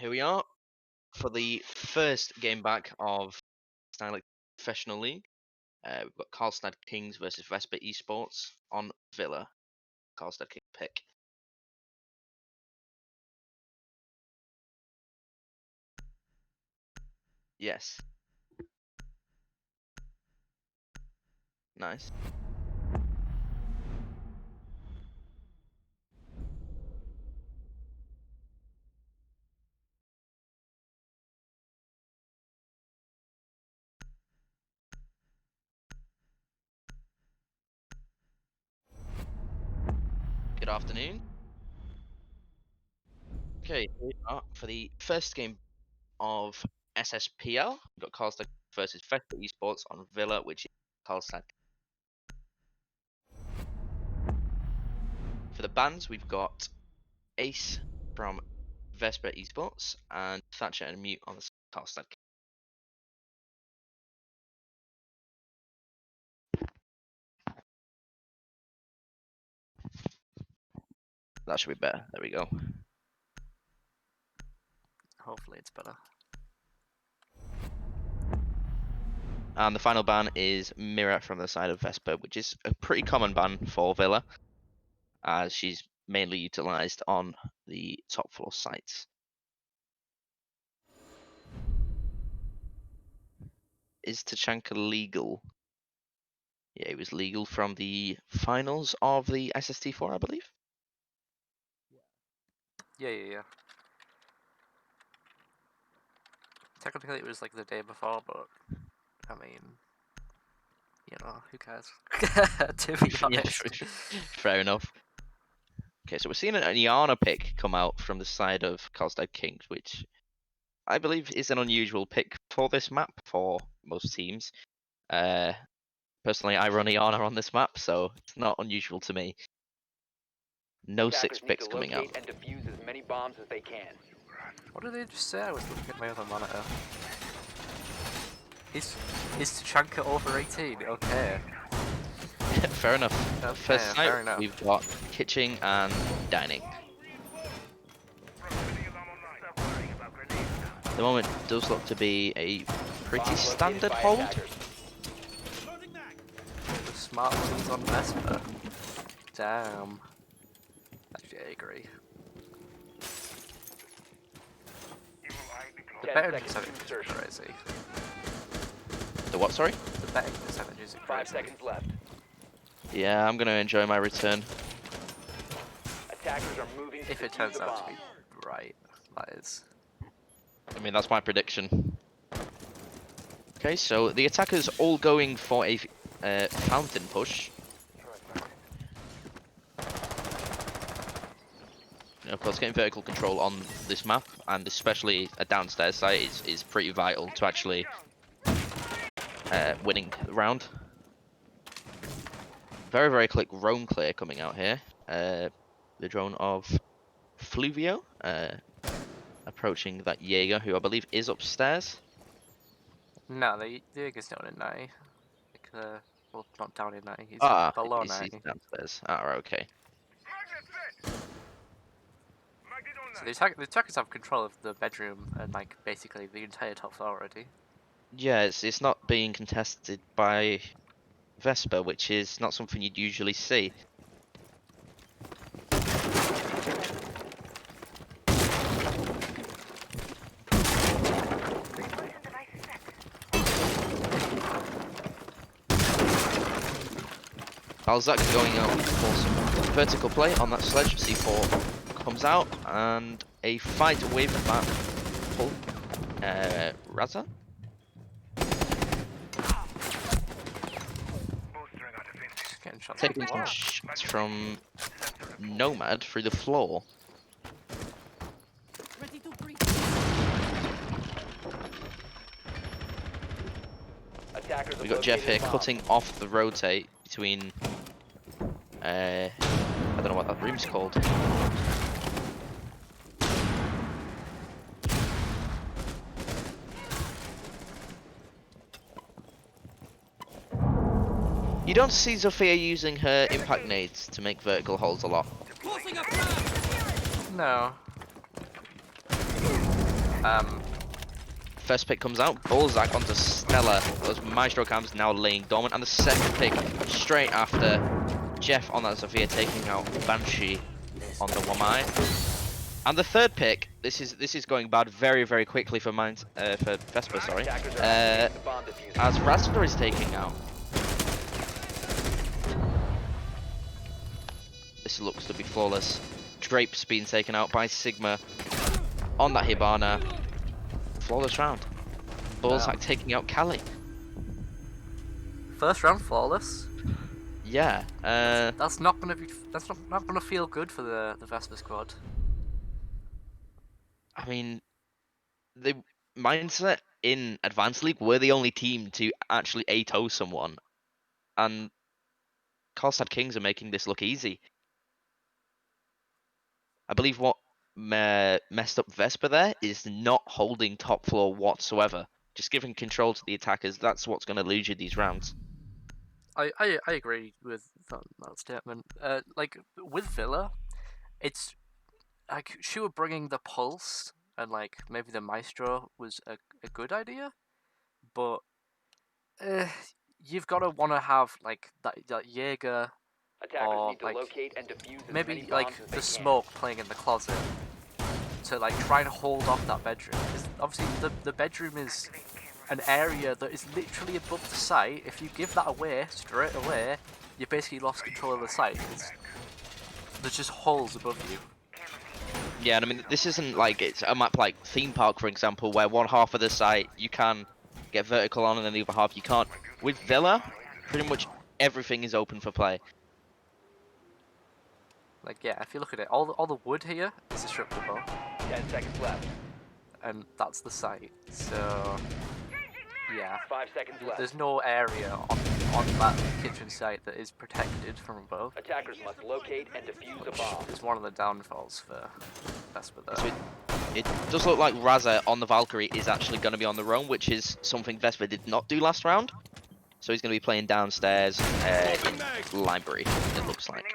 here we are for the first game back of Stanley Professional League. We've got Karlstad Kings versus Vespa Esports on Villa. Karlstad King pick. Yes. Nice. Good afternoon. Okay, here we are for the first game of SSPL. We've got Karlstad versus Vespa Esports on Villa, which is Karlstad. For the bans, we've got Ace from Vespa Esports and Thatcher and Mute on the Karlstad. That should be better. There we go. Hopefully it's better. And the final ban is Mira from the side of Vespa, which is a pretty common ban for Villa, as she's mainly utilised on the top floor sites. Is Tachanka legal? Yeah, it was legal from the finals of the SST4, I believe. Yeah. Technically it was like the day before, but I mean, you know, who cares? To be honest. Yeah, fair enough. Okay, so we're seeing an Iana pick come out from the side of Karlstad Kings, which I believe is an unusual pick for this map for most teams. Personally, I run Iana on this map, so it's not unusual to me. No six picks coming out. And defuse as many bombs as they can. What did they just say? I was looking at my other monitor. Is Tachanka over 18? Okay. Fair enough. Okay, First fair night, enough. we've got kitchen and dining. At the moment, it does look to be a pretty standard hold. The smart ones on Vespa. Damn. Actually, I agree. The betting percentage is crazy. The what, sorry? The betting percentage is crazy. 5 seconds left. Yeah, I'm going to enjoy my return. Attackers are moving to If it defuse turns the out to bomb. be right, that is. I mean, that's my prediction. Okay, so the attackers all going for a fountain push. Of course, getting vertical control on this map, and especially a downstairs site, is pretty vital to actually winning the round. Very, very quick drone clear coming out here. The drone of Fluvio approaching that Jaeger, who I believe is upstairs. No, the Jaeger's down in 90. Like, well, not down in 90, he's below he's 90. downstairs. Right, okay. So the attackers have control of the bedroom and like basically the entire top floor already. Yeah, it's not being contested by Vespa, which is not something you'd usually see. Balzac going out for some vertical play on that sledge. C4 comes out, and a fight with that pull. Raza? Getting shots Taking some shots from Nomad through the floor. We got Jeff here cutting off the rotate between. I don't know what that room's called. You don't see Zofia using her impact nades to make vertical holds a lot. No. First pick comes out, Bullsack onto Stella. Those Maestro cams now laying dormant, and the second pick straight after Jeff on that Sophia, taking out Banshee on the Wamai. And the third pick, this is going bad very, very quickly for for Vesper, sorry. Attackers are activating the bomb diffuser. As Razor is taking out. This looks to be flawless. Drape's being taken out by Sigma on that Hibana. Flawless round. Bullsack taking out Cali. First round flawless. Yeah. That's not gonna feel good for the Vesper squad. I mean, the mindset in Advanced League were the only team to actually 8-0 someone, and Karlstad Kings are making this look easy. I believe what messed up Vesper there is not holding top floor whatsoever. Just giving control to the attackers, that's what's going to lose you these rounds. I agree with that statement. Like with Villa, it's like she were bringing the pulse and like maybe the Maestro was a good idea, but you've got to want to have like that Jaeger Attackers or need to like locate and defuse as maybe many like bombs as the they smoke playing in the closet to like try and hold off that bedroom. Because obviously the bedroom is an area that is literally above the site. If you give that away straight away, you basically lost control of the site. There's just holes above you. Yeah, and I mean, this isn't like it's a map like Theme Park, for example, where one half of the site you can get vertical on and then the other half you can't. With Villa, pretty much everything is open for play. Like yeah, if you look at it, all the wood here is destructible, can. 10 seconds left. and that's the site. So yeah, 5 seconds left. there's no area on that kitchen site that is protected from above. Attackers must locate and defuse a bomb. It's one of the downfalls for Vesper So though. it does look like Raza on the Valkyrie is actually going to be on the roam, which is something Vesper did not do last round. So he's going to be playing downstairs in library, it looks like.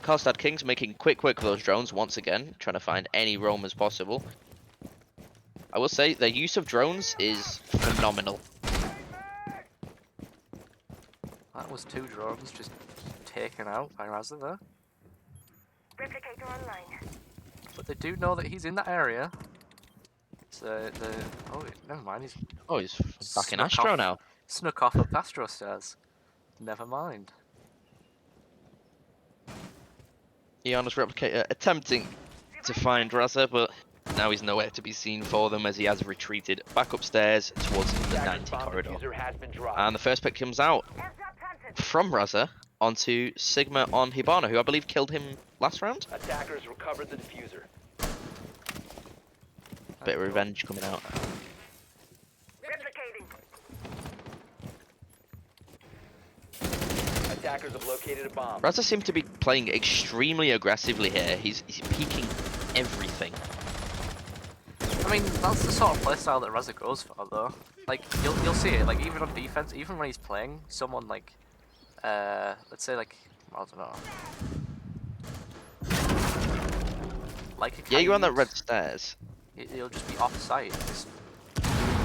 Karlstad Kings making quick work of those drones once again, trying to find any roam as possible. I will say their use of drones is phenomenal. That was 2 drones just taken out by Raza there. Replicator online. But they do know that he's in that area. So oh never mind, he's Oh, he's back in Snuck Astro off. now. snuck off up Astro stairs. Never mind. Iana's replicator attempting to find Raza, but now he's nowhere to be seen for them as he has retreated back upstairs towards the Attackers 90 bomb corridor. diffuser has been dropped. And the first pick comes out from Raza onto Sigma on Hibana, who I believe killed him last round. Attackers recovered the diffuser. Bit of revenge coming out. Replicating. Attackers have located a bomb. Raza seems to be playing extremely aggressively here. He's peeking everything. I mean, that's the sort of playstyle that Raza goes for, though. Like, you'll see it, like, even on defense, even when he's playing someone like, let's say, like, I don't know. Like a Yeah, you're on that Kayid, red stairs. He'll just be off-site, just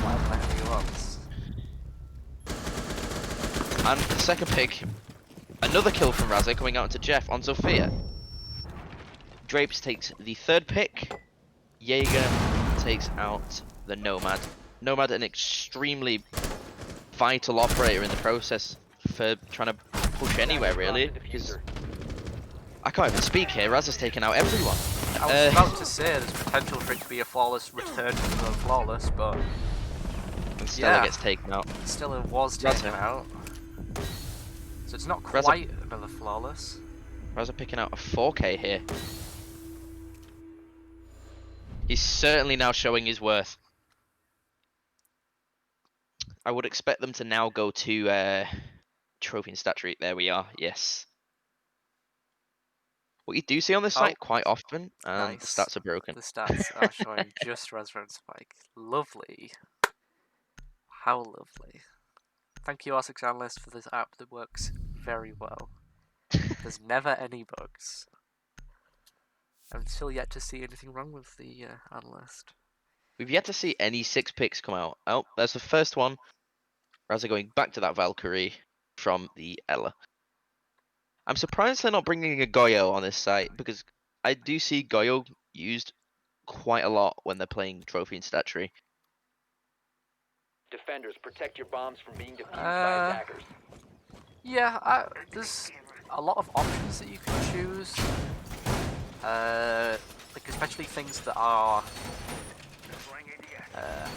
whatever he wants. And the second pick, another kill from Raza coming out to Jeff on Sophia. Drapes takes the third pick. Jaeger takes out the Nomad. Nomad, an extremely vital operator in the process for trying to push anywhere, really. Because I can't even speak here. Raza's taken out everyone. I was about to say there's potential for it to be a flawless return to the flawless, but And Stella yeah. gets taken out. still it was Raza. taken out. So it's not Raza- quite another flawless. Raza picking out a 4K here. He's certainly now showing his worth. I would expect them to now go to trophy and stat tree. There we are. Yes. What you do see on this site quite often, and Nice. the stats are broken. The stats are showing just Resurrect Spike. Lovely. How lovely. Thank you, R6 Analyst, for this app that works very well. There's never any bugs. I'm still yet to see anything wrong with the analyst. We've yet to see any 6 picks come out. Oh, there's the first one. Raza going back to that Valkyrie from the Ella. I'm surprised they're not bringing a Goyo on this site, because I do see Goyo used quite a lot when they're playing Trophy and Statue. Defenders, protect your bombs from being defused by attackers. Yeah, there's a lot of options that you can choose. Like especially things that are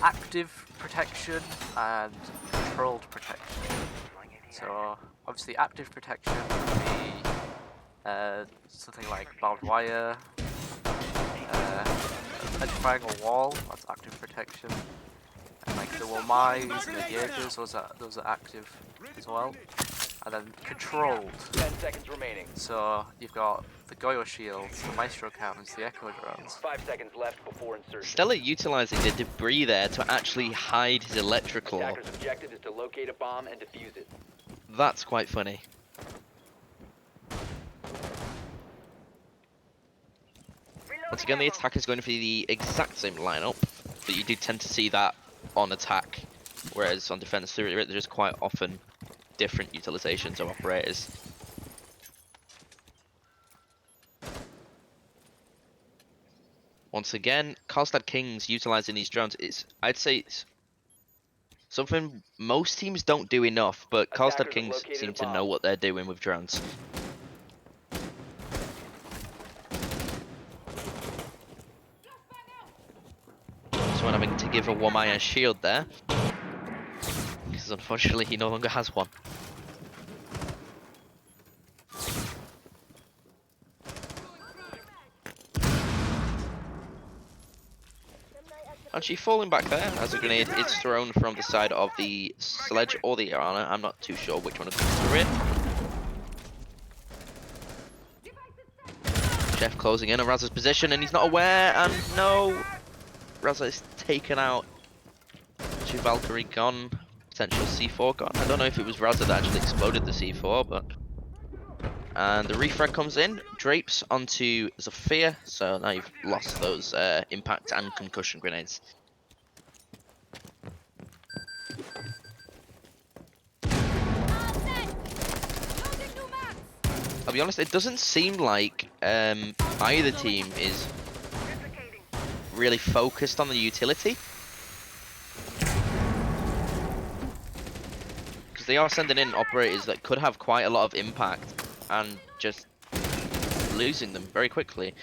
active protection and controlled protection. So obviously active protection would be something like barbed wire, electrifying a wall, that's active protection. And like the Womais and the Jaegers, those are active as well. And then controlled. 10 seconds remaining. So you've got the Goyo shields, the Maestro cannons, the Echo drones. 5 seconds left before insertion. Stella utilizing the debris there to actually hide his electrical. Attacker's objective is to locate a bomb and defuse it. That's quite funny. Once again, the attack is going for the exact same lineup, but you do tend to see that on attack, whereas on defense there's quite often different utilizations of operators. Once again, Karlstad Kings utilizing these drones. I'd say it's something most teams don't do enough, but Karlstad Kings seem to know what they're doing with drones. Someone having to give a Womai a shield there, because unfortunately he no longer has one. Actually falling back there as a grenade is thrown from the side of the sledge or the Arana. I'm not too sure which one is through it. Jeff closing in on Raz's position and he's not aware, and no! Raza is taken out. Actually Valkyrie gone. Potential C4 gone. I don't know if it was Raza that actually exploded the C4, but... And the refrag comes in, drapes onto Zofia, so now you've lost those impact and concussion grenades. I'll be honest, it doesn't seem like either team is really focused on the utility. Because they are sending in operators that could have quite a lot of impact and just losing them very quickly.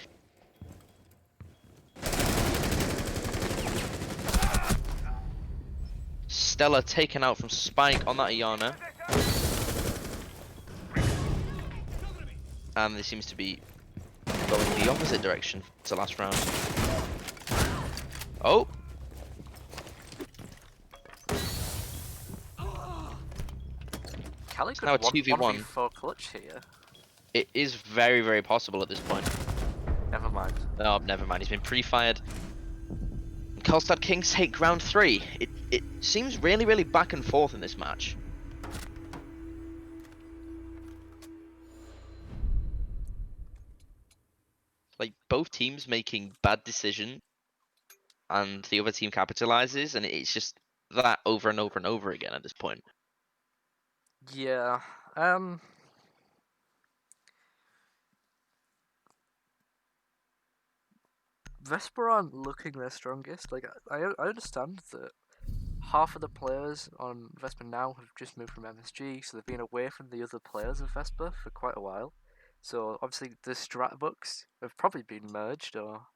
Stella taken out from Spike on that Iana. And they seems to be going the opposite direction to last round. Oh! Cali could now a 2v1. 1v4 clutch here. It is very, very possible at this point. Never mind. Oh, never mind. He's been pre-fired. Karlstad Kings take round 3. It seems really, really back and forth in this match. Like, both teams making bad decisions, and the other team capitalizes, and it's just that over and over and over again at this point. Yeah. Vesper aren't looking their strongest. Like I understand that half of the players on Vesper now have just moved from MSG, so they've been away from the other players of Vesper for quite a while. So obviously the strat books have probably been merged, or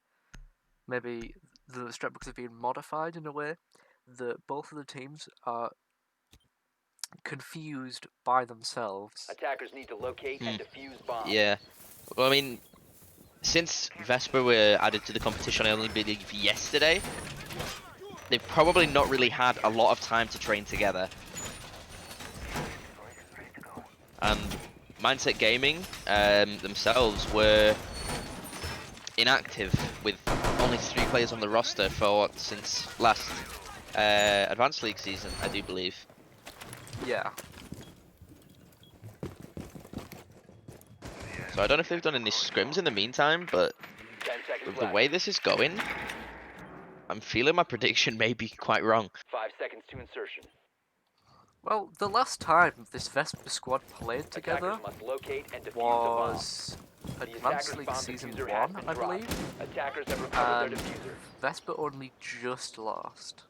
maybe the strat books have been modified in a way that both of the teams are confused by themselves. Attackers need to locate and defuse bombs. Yeah. Well, I mean, since Vesper were added to the competition, I only believe yesterday, they've probably not really had a lot of time to train together. And Mindset Gaming themselves were inactive with only 3 players on the roster for since last Advanced League season, I do believe. Yeah. So I don't know if they've done any scrims in the meantime, but 10 seconds with the left. way this is going, I'm feeling my prediction may be quite wrong. 5 seconds to insertion. Well, the last time this Vesper squad played together Attackers must locate and defuse was the bomb. The Advanced attacker's League bomb Season diffuser has 1, been I dropped. believe. Attackers have recovered And their diffuser. Vesper only just lost.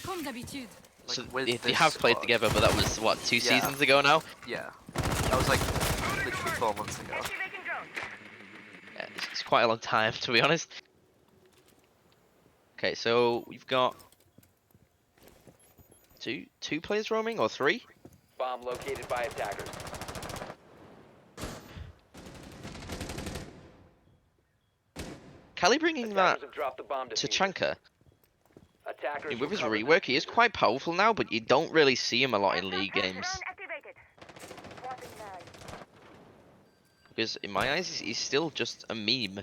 Comme d'habitude. Like, So with they this have played squad. together, but that was what, 2 Yeah. seasons ago now? Yeah. That was like literally 4 months ago. Activating drone. Yeah, it's quite a long time, to be honest. Okay, so we've got two players roaming, or 3? Bomb located by attackers. Kelly bringing that Attackers have dropped the bomb to diffuser. Chanka. I Attackers mean, with his recovered the rework, he is diffuser. quite powerful now, but you don't really see him a lot in league games. Drone activated. Swapping mag. Because in my eyes, he's still just a meme.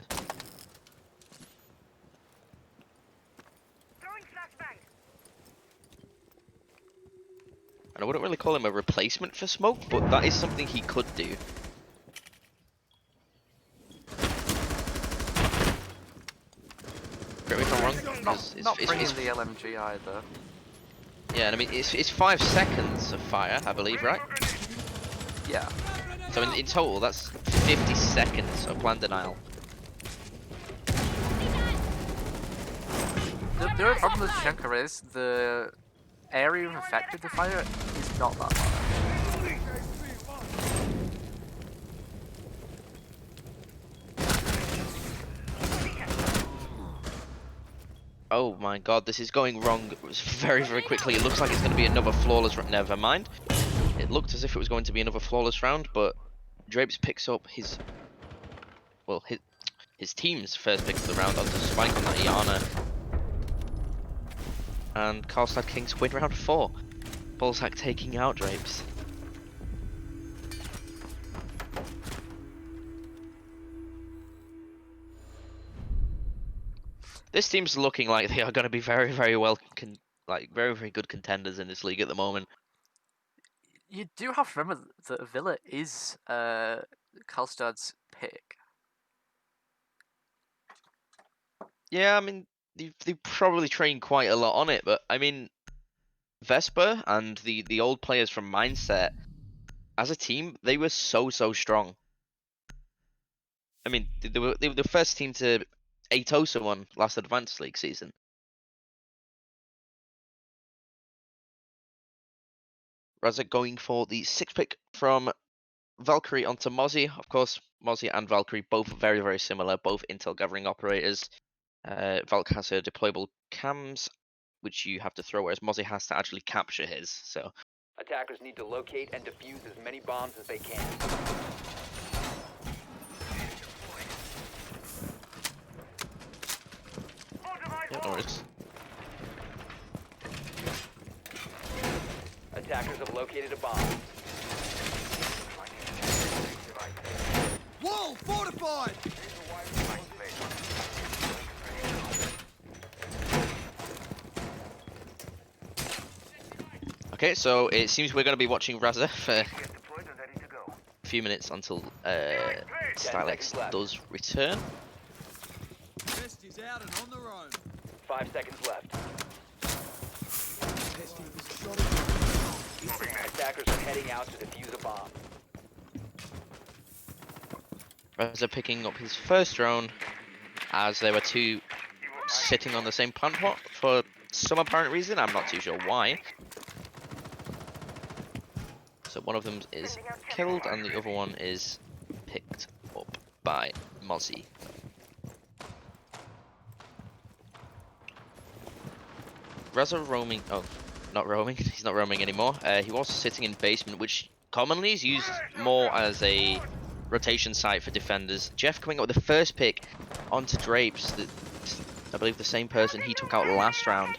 Throwing flashbang. And I wouldn't really call him a replacement for Smoke, but that is something he could do. Correct me if I'm wrong. Not It's- bringing it's- the LMG either. Yeah, and I mean, it's 5 seconds of fire, I believe, right? Yeah. So in total, that's 50 seconds of plan denial. The only problem with Shenka is the area affected the fire is not that large. Oh my god, this is going wrong very, very quickly. It looks like it's going to be another flawless round. Never mind. It looked as if it was going to be another flawless round, but Drapes picks up his... Well, his team's first pick of the round onto Spike on that Iana. And Karlstad Kings win round 4. Bullsack taking out Drapes. This team's looking like they are going to be very, very well, very, very good contenders in this league at the moment. You do have to remember that Villa is Karlstad's pick. Yeah, I mean, they probably train quite a lot on it, but I mean, Vesper and the old players from Mindset, as a team, they were so strong. I mean, they were the first team to 8-0 someone last Advanced League season. Raza going for the 6th pick from Valkyrie onto Mozzie. Of course, Mozzie and Valkyrie both very, very similar, both intel gathering operators. Valk has her deployable cams, which you have to throw, whereas Mozzie has to actually capture his. So Attackers need to locate and defuse as many bombs as they can. yeah, no worries. Attackers have located a bomb. Wall fortified! Okay, so it seems we're going to be watching Raza for a few minutes until Stylex left. does return. Test is out and on the roam. 5 seconds left. Testing is shot. Attackers are heading out to defuse a bomb. Raza picking up his first drone, as there were 2 sitting on the same plant pot for some apparent reason. I'm not too sure why. So one of them is killed and the other one is picked up by Mozzie. Raza roaming, oh, not roaming, he's not roaming anymore. He was sitting in basement, which commonly is used more as a rotation site for defenders. Jeff coming up with the first pick onto Drapes, I believe the same person he took out last round.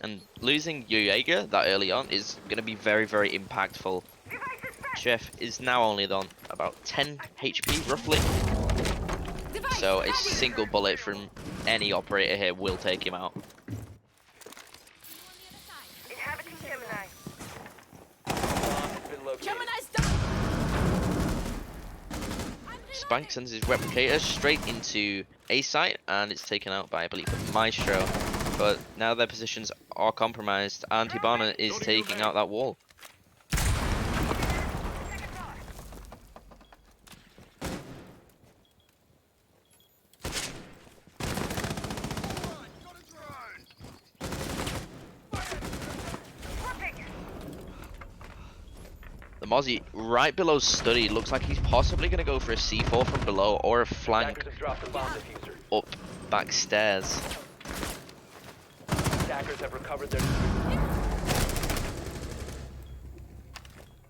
And losing Jaeger that early on is going to be very, very impactful. Jeff is now only on about 10 HP roughly. So a single bullet from any operator here will take him out. Inhabiting Gemini. Bomb has been located. Gemini's done. Spank sends his replicator straight into A site, and it's taken out by, I believe, the Maestro. But now their positions are compromised, and Hibana is taking out that wall. The Mozzie right below Study looks like he's possibly going to go for a C4 from below or a flank Attackers have dropped the bomb diffuser. up back stairs. Attackers have recovered their.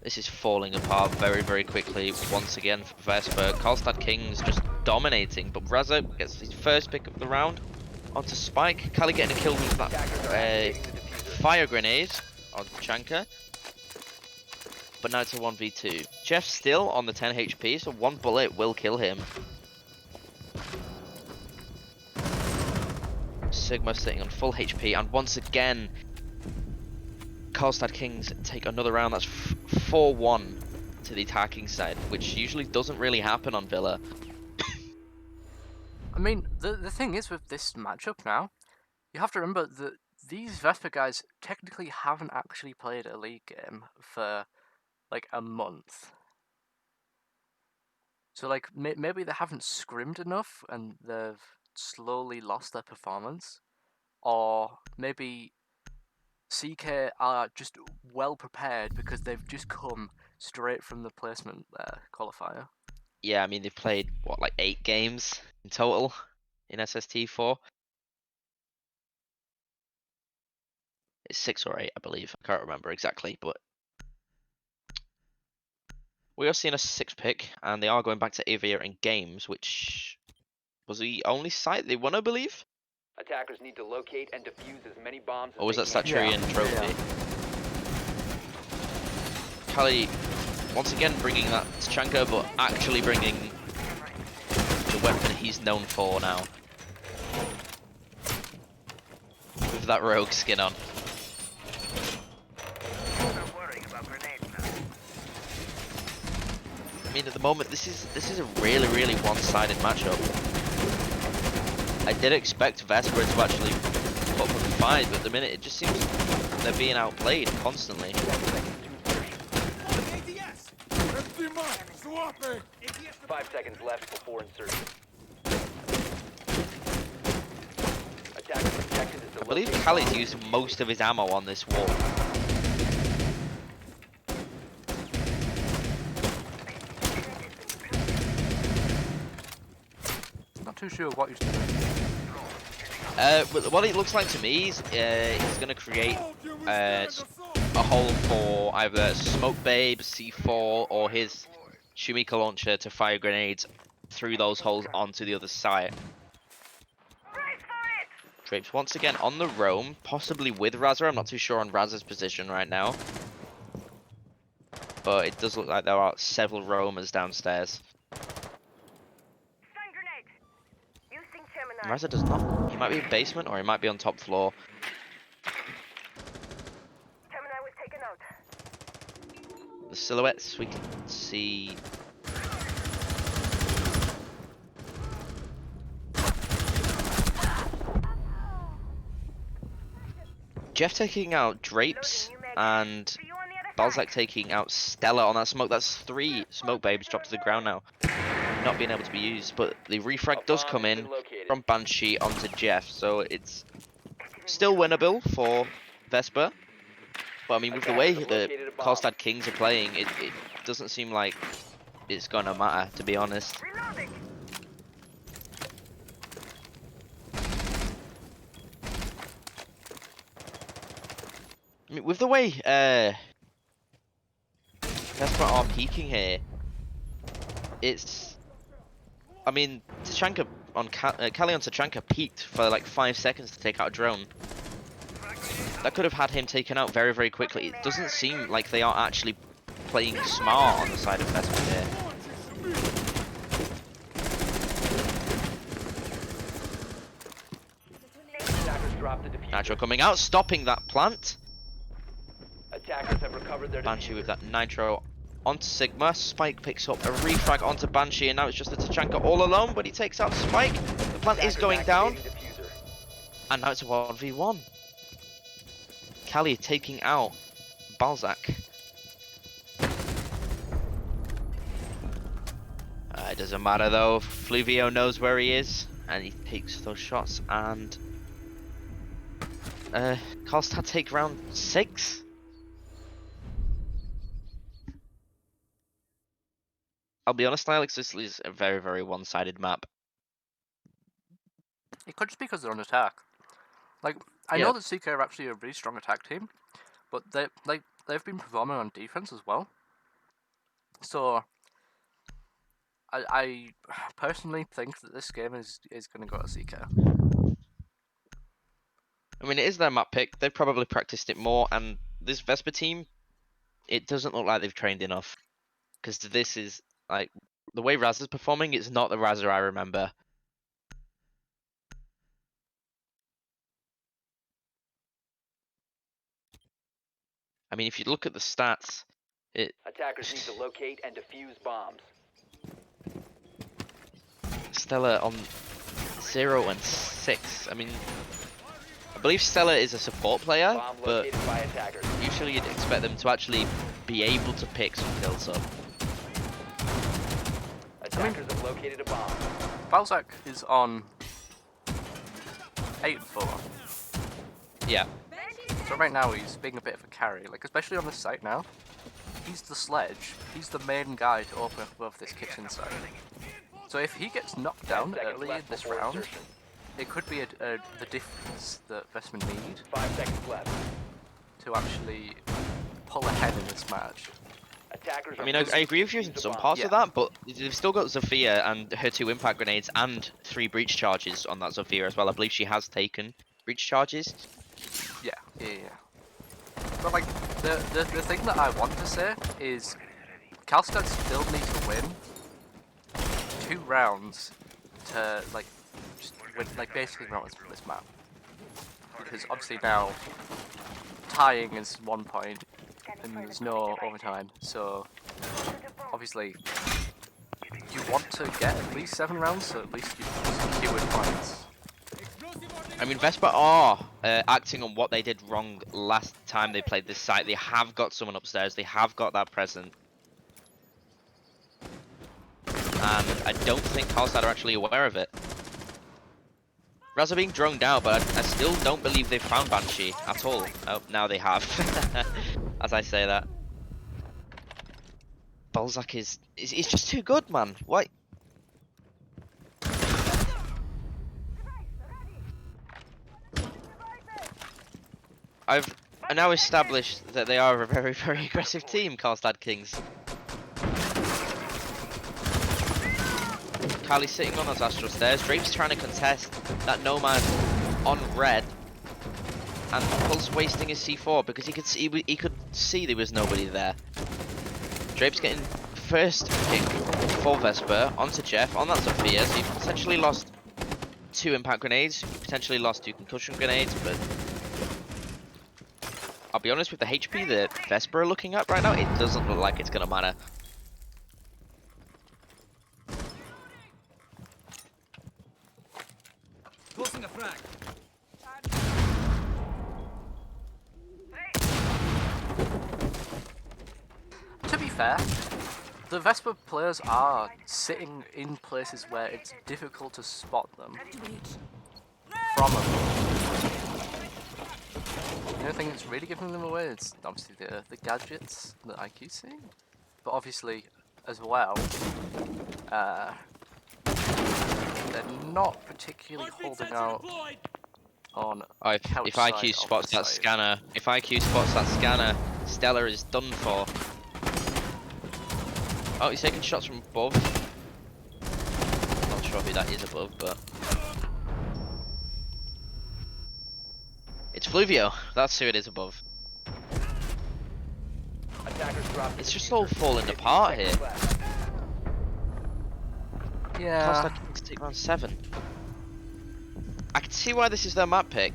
This is falling apart very, very quickly once again for Vesper. Karlstad Kings just dominating, but Raza gets his first pick of the round onto Spike. Kali getting a kill with that fire grenade on Chanka. But now it's a 1v2. Jeff still on the 10 HP, so one bullet will kill him. Sigma sitting on full HP, and once again, Karlstad Kings take another round. That's 4-1 to the attacking side, which usually doesn't really happen on Villa. I mean, the thing is with this matchup now, you have to remember that these Vesper guys technically haven't actually played a league game for like a month. So like maybe they haven't scrimmed enough and they've slowly lost their performance, or maybe CK are just well prepared because they've just come straight from the placement qualifier. Yeah, I mean, they've played, what, like 8 games in total in SST4? It's 6 or 8, I believe. I can't remember exactly, but we are seeing a 6 pick, and they are going back to Avia in games, which was the only site they won, I believe? Attackers need to locate and defuse as many bombs as Or was they that can. Staturian trophy? Kali once again bringing that Chanka, but actually bringing the weapon he's known for now. With that rogue skin on. I mean, at the moment, this is a really, really one-sided matchup. I did expect Vesper to actually put up a fight, but at the minute it just seems they're being outplayed constantly. 5 seconds left before insertion. Attacker protected is I believe Kali's used most of his ammo on this wall. Not too sure what he's doing. But what it looks like to me is he's going to create a hole for either Smoke Babe, C4, or his Shumika launcher to fire grenades through those holes onto the other side. Drapes once again on the roam, possibly with Raza. I'm not too sure on Raza's position right now. But it does look like there are several roamers downstairs. Raza does not. He might be in basement or he might be on top floor. The silhouettes we can see. Jeff taking out Drapes and Balzac taking out Stella on that smoke. That's 3 smoke babes dropped to the ground now, not being able to be used. But the refrag does come in from Banshee onto Jeff, so it's still winnable for Vesper. But I mean, with the way the Karlstad Kings are playing, it doesn't seem like it's gonna matter, to be honest. I mean, with the way Vesper are peeking here, it's. I mean, Tachanka on Kali on Tachanka peeked for like 5 seconds to take out a drone. That could have had him taken out very, very quickly. It doesn't seem like they are actually playing smart on the side of Vesper here. Nitro coming out, stopping that plant. Attackers have recovered their Banshee with that Nitro onto Sigma. Spike picks up a refrag onto Banshee, and now it's just a Tachanka all alone, but he takes out Spike. The plant is Attackers going down, activating diffuser. and now it's a 1v1. Kali taking out Balzac. It doesn't matter though, Fluvio knows where he is, and he takes those shots, and Karlstad take round 6. I'll be honest, Alex, this is a very, very one-sided map. It could just be because they're on attack. Like, I Yeah. know that CK are actually a really strong attack team, but they've been performing on defense as well. So I personally think that this game is going to go to CK. I mean, it is their map pick. They've probably practiced it more, and this Vesper team, it doesn't look like they've trained enough. Because this is, like, the way Raz is performing, it's not the Razzer I remember. I mean, if you look at the stats, Attackers need to locate and defuse bombs. Stella on 0 and 6. I mean, I believe Stella is a support player, Bomb but located by attackers. usually you'd expect them to actually be able to pick some kills up. Attackers have located a bomb. Balzac is on 8 and 4. Yeah. So right now he's being a bit of a carry, like especially on this site now. He's the sledge. He's the main guy to open up above this kitchen site. So if he gets knocked down 10 seconds early in left this before round, insertion. it could be the difference that Vestman need 5 seconds left. to actually pull ahead in this match. Attackers I are mean, I pushing agree to with you defuse in the some bomb. parts of Yeah. that, but they've still got Zofia and her 2 impact grenades and 3 breach charges on that Zofia as well. I believe she has taken breach charges. Yeah. But like the thing that I want to say is Karlstad still need to win 2 rounds to like just win, like basically win this map. Because obviously now tying is 1 point and there's no overtime, so obviously you want to get at least 7 rounds, so at least you secure points. I mean, Vesper are acting on what they did wrong last time they played this site. They have got someone upstairs. They have got that present. And I don't think Karlstad are actually aware of it. Raz are being droned out, but I still don't believe they've found Banshee at all. Oh, now they have. As I say that. Balzac is he's just too good, man. Why? I've now established that they are a very, very aggressive team, Karlstad Kings. Kali's sitting on those astral stairs. Drape's trying to contest that Nomad on red, and Pulse wasting his C4 because he could see there was nobody there. Drape's getting first pick for Vesper onto Jeff on that Zofia, so you've potentially lost 2 impact grenades, you potentially lost 2 concussion grenades, but I'll be honest, with the HP that Vesper are looking at right now, it doesn't look like it's gonna matter. Tossing a frag. To be fair, the Vesper players are sitting in places where it's difficult to spot them from above. The only thing that's really giving them away is obviously the gadgets that IQ see, but obviously as well, they're not particularly holding out on If IQ spots that scanner, Stella is done for. Oh, he's taking shots from above. Not sure who that is above, but it's Fluvio. That's who it is above. Attackers drop It's just all falling apart here. Yeah. Karlstad Kings take round 7. I can see why this is their map pick.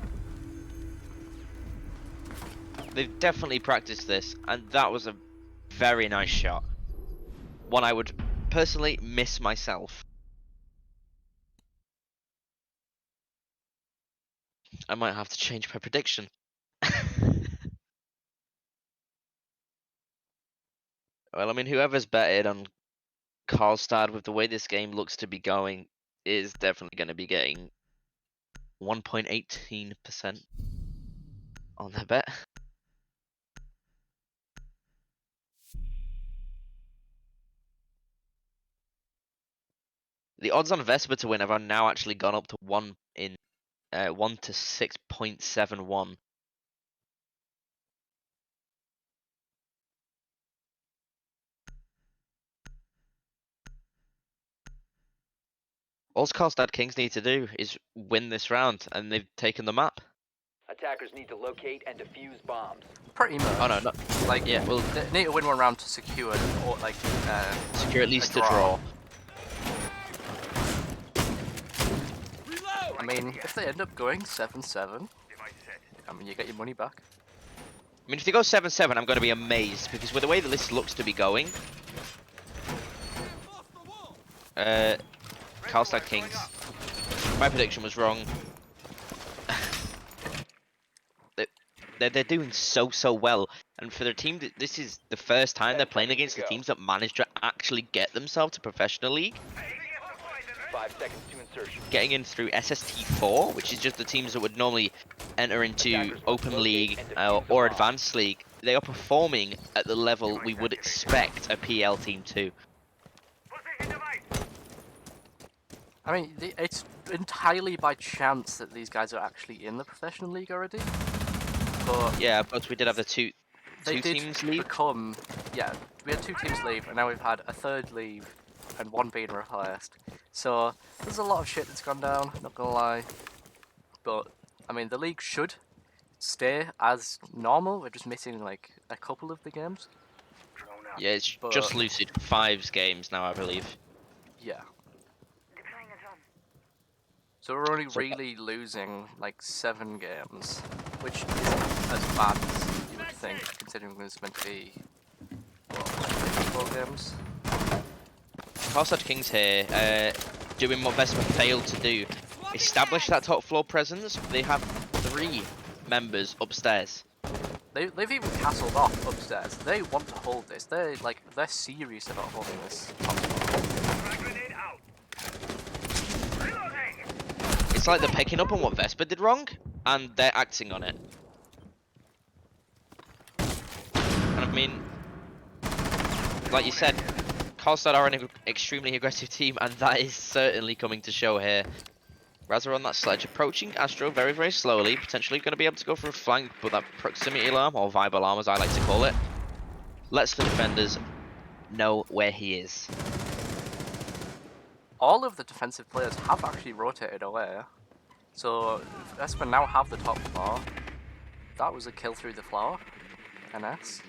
They've definitely practiced this, and that was a very nice shot. one I would personally miss myself. I might have to change my prediction. Well, I mean, whoever's betted on Karlstad with the way this game looks to be going is definitely going to be getting 1.18% on their bet. The odds on Vesper to win have now actually gone up to 1 to 6.71. All Karlstad Kings need to do is win this round, and they've taken the map. Attackers need to locate and defuse bombs. Pretty much. Oh no, not Like, yeah. Well, they need to win one round to secure, or like, secure at least a to draw. I mean, if they end up going 7-7, I mean, you get your money back. I mean, if they go 7-7, I'm going to be amazed because with the way the list looks to be going, Karlstad Kings. My prediction was wrong. They're doing so well, and for their team, this is the first time they're playing against the teams that managed to actually get themselves to professional league. 5 seconds to insertion. Getting in through SST4, which is just the teams that would normally enter into Open League or Advanced League. They are performing at the level we would expect a PL team to. I mean, it's entirely by chance that these guys are actually in the professional league already. But Yeah, but we did have the two they did teams leave. become, yeah, we had 2 teams leave, and now we've had a 3rd leave, and 1 being replaced. So there's a lot of shit that's gone down, not gonna lie. But I mean, the league should stay as normal. We're just missing like a couple of the games. Yeah, it's But- just Lucid 5's games now, I believe. Yeah. Deploying a drone. So we're only So- really losing like 7 games, which isn't as bad as you would think, considering there's meant to be what, 4 games. Karlstad Kings here, doing what Vespa failed to do. Establish that top floor presence. They have 3 members upstairs. They've even castled off upstairs. They want to hold this. They're serious about holding this top floor. It's like they're picking up on what Vespa did wrong, and they're acting on it. And I mean, like you said, Karlstad are an extremely aggressive team, and that is certainly coming to show here. Razor on that sledge, approaching Astro very slowly, potentially going to be able to go for a flank, but that proximity alarm, or vibe alarm as I like to call it, lets the defenders know where he is. All of the defensive players have actually rotated away, so Vespa now have the top floor. That was a kill through the floor. NS.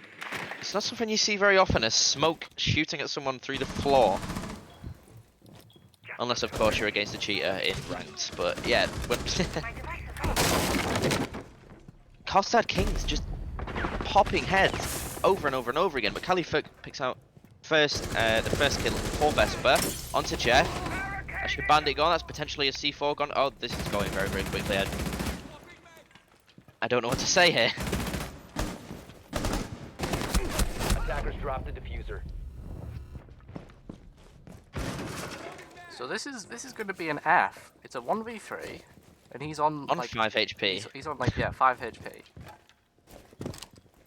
It's not something you see very often, a smoke shooting at someone through the floor. Unless, of course, you're against a cheater in ranked, but yeah. My device is on. Karlstad Kings just popping heads over and over again, but Khalifa picks out the first kill for Vesper onto Jeff. That's your bandit gone, that's potentially a C4 gone. Oh, this is going very quickly. I don't know what to say here. Attackers drop the diffuser. So this is going to be an F. It's a 1v3, and he's on like 5 HP. He's on like 5 HP.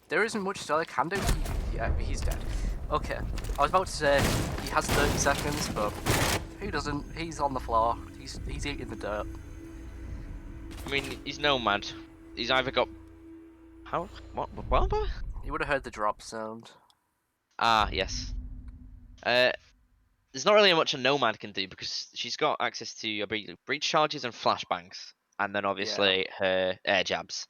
There isn't much Stella can do. Yeah, he's dead. Okay, I was about to say he has 30 seconds, but he doesn't. He's on the floor. He's eating the dirt. I mean, he's nomad. He's either got... How? What? You would have heard the drop sound. Ah, yes. There's not really much a nomad can do because she's got access to breach charges and flashbangs, and then obviously her air jabs.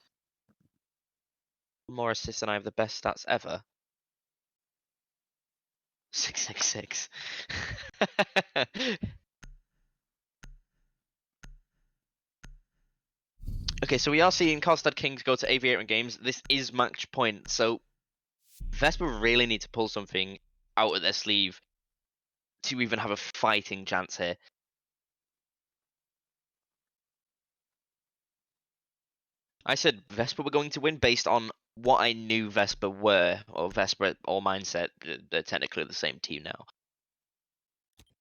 More assists than I have the best stats ever. 666. Okay, so we are seeing Karlstad Kings go to Aviator Games. This is match point, so Vespa really need to pull something out of their sleeve to even have a fighting chance here. I said Vespa were going to win based on what I knew Vespa were, or Vespa or Mindset. They're technically the same team now.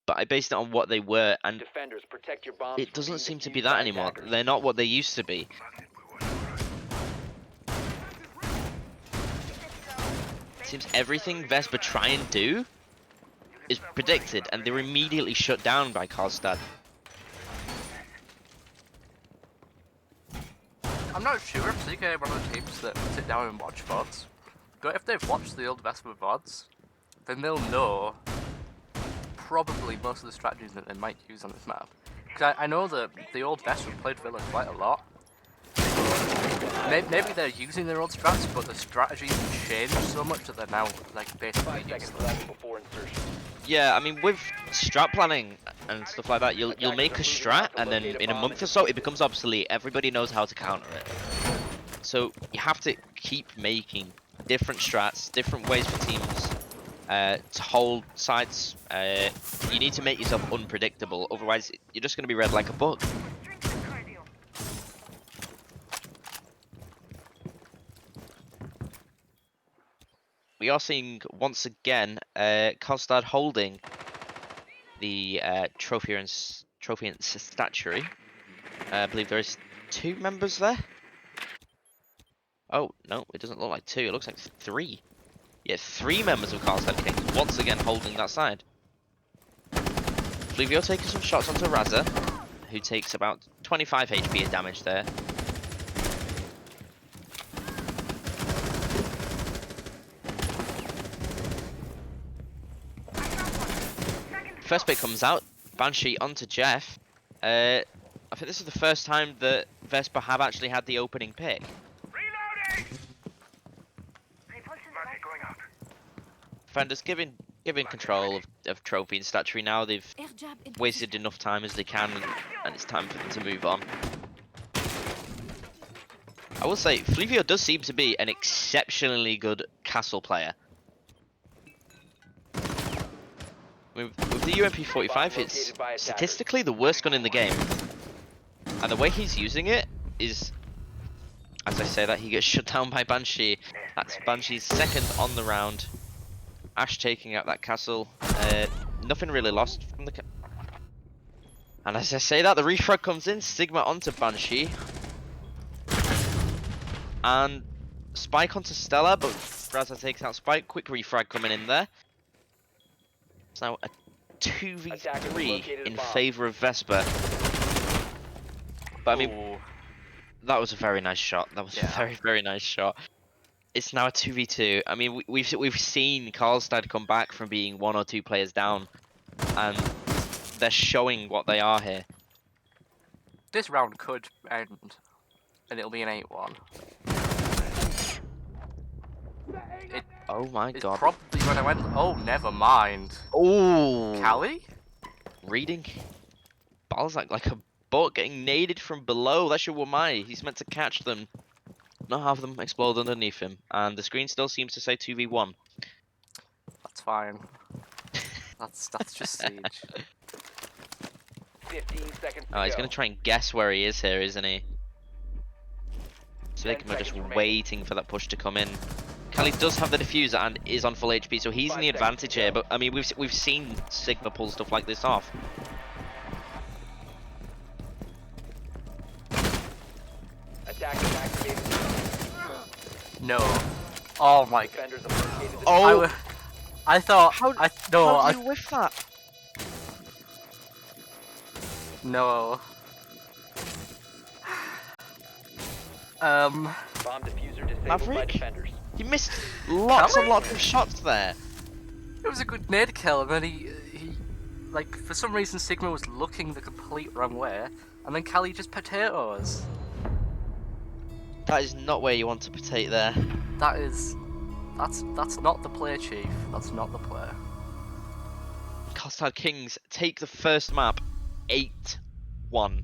But I based it on what they were, and Defenders, protect your bombs it from doesn't being seem to be defused that by anymore. attackers. They're not what they used to be. Seems everything Vespa try and do is predicted, and they're immediately shut down by Karlstad. I'm not sure if CK are one of the teams that sit down and watch VODs, but if they've watched the old Vespa VODs, then they'll know probably most of the strategies that they might use on this map. Because I know that the old Vespa played Villa quite a lot. Maybe they're using their old strats, but the strategies have changed so much that they're now like basically 5 seconds useless. left before insertion. Yeah, I mean, with strat planning and stuff like that, you'll make a strat, and then in a month or so it becomes obsolete. Everybody knows how to counter it. So you have to keep making different strats, different ways for teams to hold sites. You need to make yourself unpredictable, otherwise you're just going to be read like a book. Drink some cardio. We are seeing once again Karlstad holding the trophy and statuary. I believe there is 2 members there. Oh no, it doesn't look like 2. It looks like 3. Yeah, 3 members of Karlstad Kings once again holding that side. Fluvio taking some shots onto Raza, who takes about 25 HP of damage there. First pick comes out, Banshee onto Jeff. I think this is the first time that Vespa have actually had the opening pick. Defenders giving control of trophy and statuary now. They've wasted enough time as they can, and it's time for them to move on. I will say, Fluvio does seem to be an exceptionally good castle player. With the UMP-45, it's statistically the worst gun in the game. And the way he's using it is, as I say that, he gets shut down by Banshee. That's Banshee's second on the round. Ash taking out that castle. Nothing really lost from the... And as I say that, the refrag comes in. Sigma onto Banshee. And Spike onto Stella, but Raza takes out Spike. Quick refrag coming in there. It's now a 2v3 in favour of Vespa. But I mean, Ooh. that was a very nice shot. That was a Yeah. very nice shot. It's now a 2v2. I mean, we've seen Karlstad come back from being 1 or 2 players down, and they're showing what they are here. This round could end, and it'll be an 8-1. Oh my It's god. probably when I went. Oh, never mind. Oh, Callie? reading Balzac like a boat getting naded from below. That's your Wamai. He's meant to catch them, not have them explode underneath him. And the screen still seems to say 2v1. That's fine. That's just siege. 15 seconds to Oh, he's go. going to try and guess where he is here, isn't he? 10 Sigma just seconds remaining. waiting for that push to come in. Kali does have the diffuser and is on full HP, so he's in 5 the seconds advantage to here. go. But I mean, we've seen Sigma pull stuff like this off. Attack is activated. No. Oh my god. Defenders have located the Oh, I thought. how No. do you whiff that? No. bomb diffuser disabled by Maverick? defenders. He missed lots and Kali? lots of shots there. It was a good nade kill, and then he like for some reason Sigma was looking the complete wrong way, and then Callie just potatoes. That is not where you want to potato there. That's not the play, Chief. That's not the play. Karlstad Kings take the first map 8-1.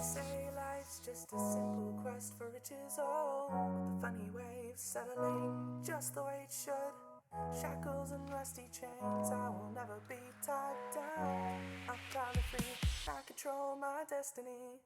say life's just a simple quest for riches, oh, with the funny waves settling just the way it should. Shackles and rusty chains, I will never be tied down. I'm entirely free, I control my destiny.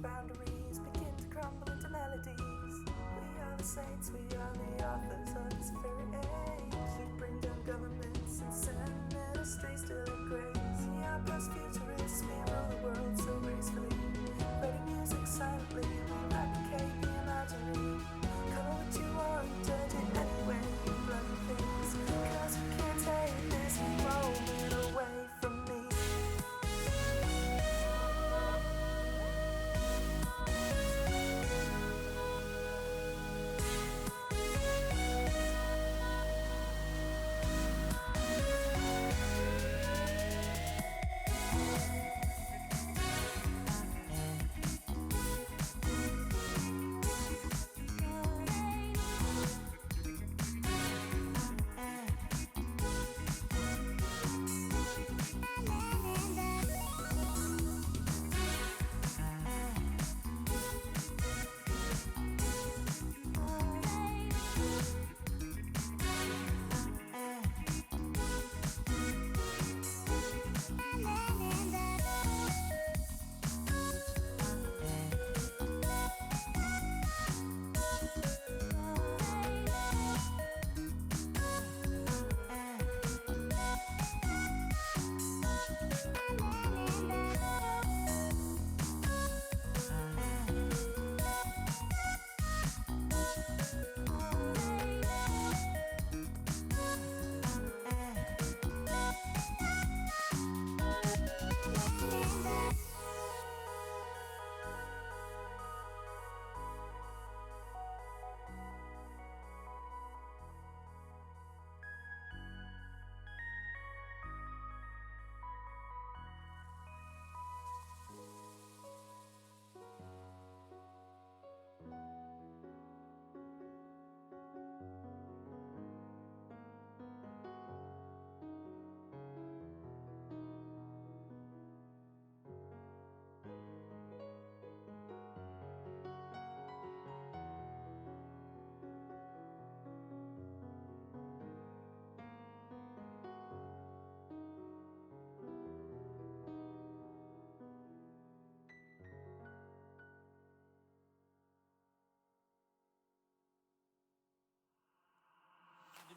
Boundaries begin to crumble into melodies. We are the saints, we are the authors of this fairy age. We bring down governments and send ministries to their graves. We are past futurists, we rule the world so gracefully. Writing music silently, we replicate the imaginary. Call what you want, judge it anyway, bloody things. Cause we can't take this moment away from me.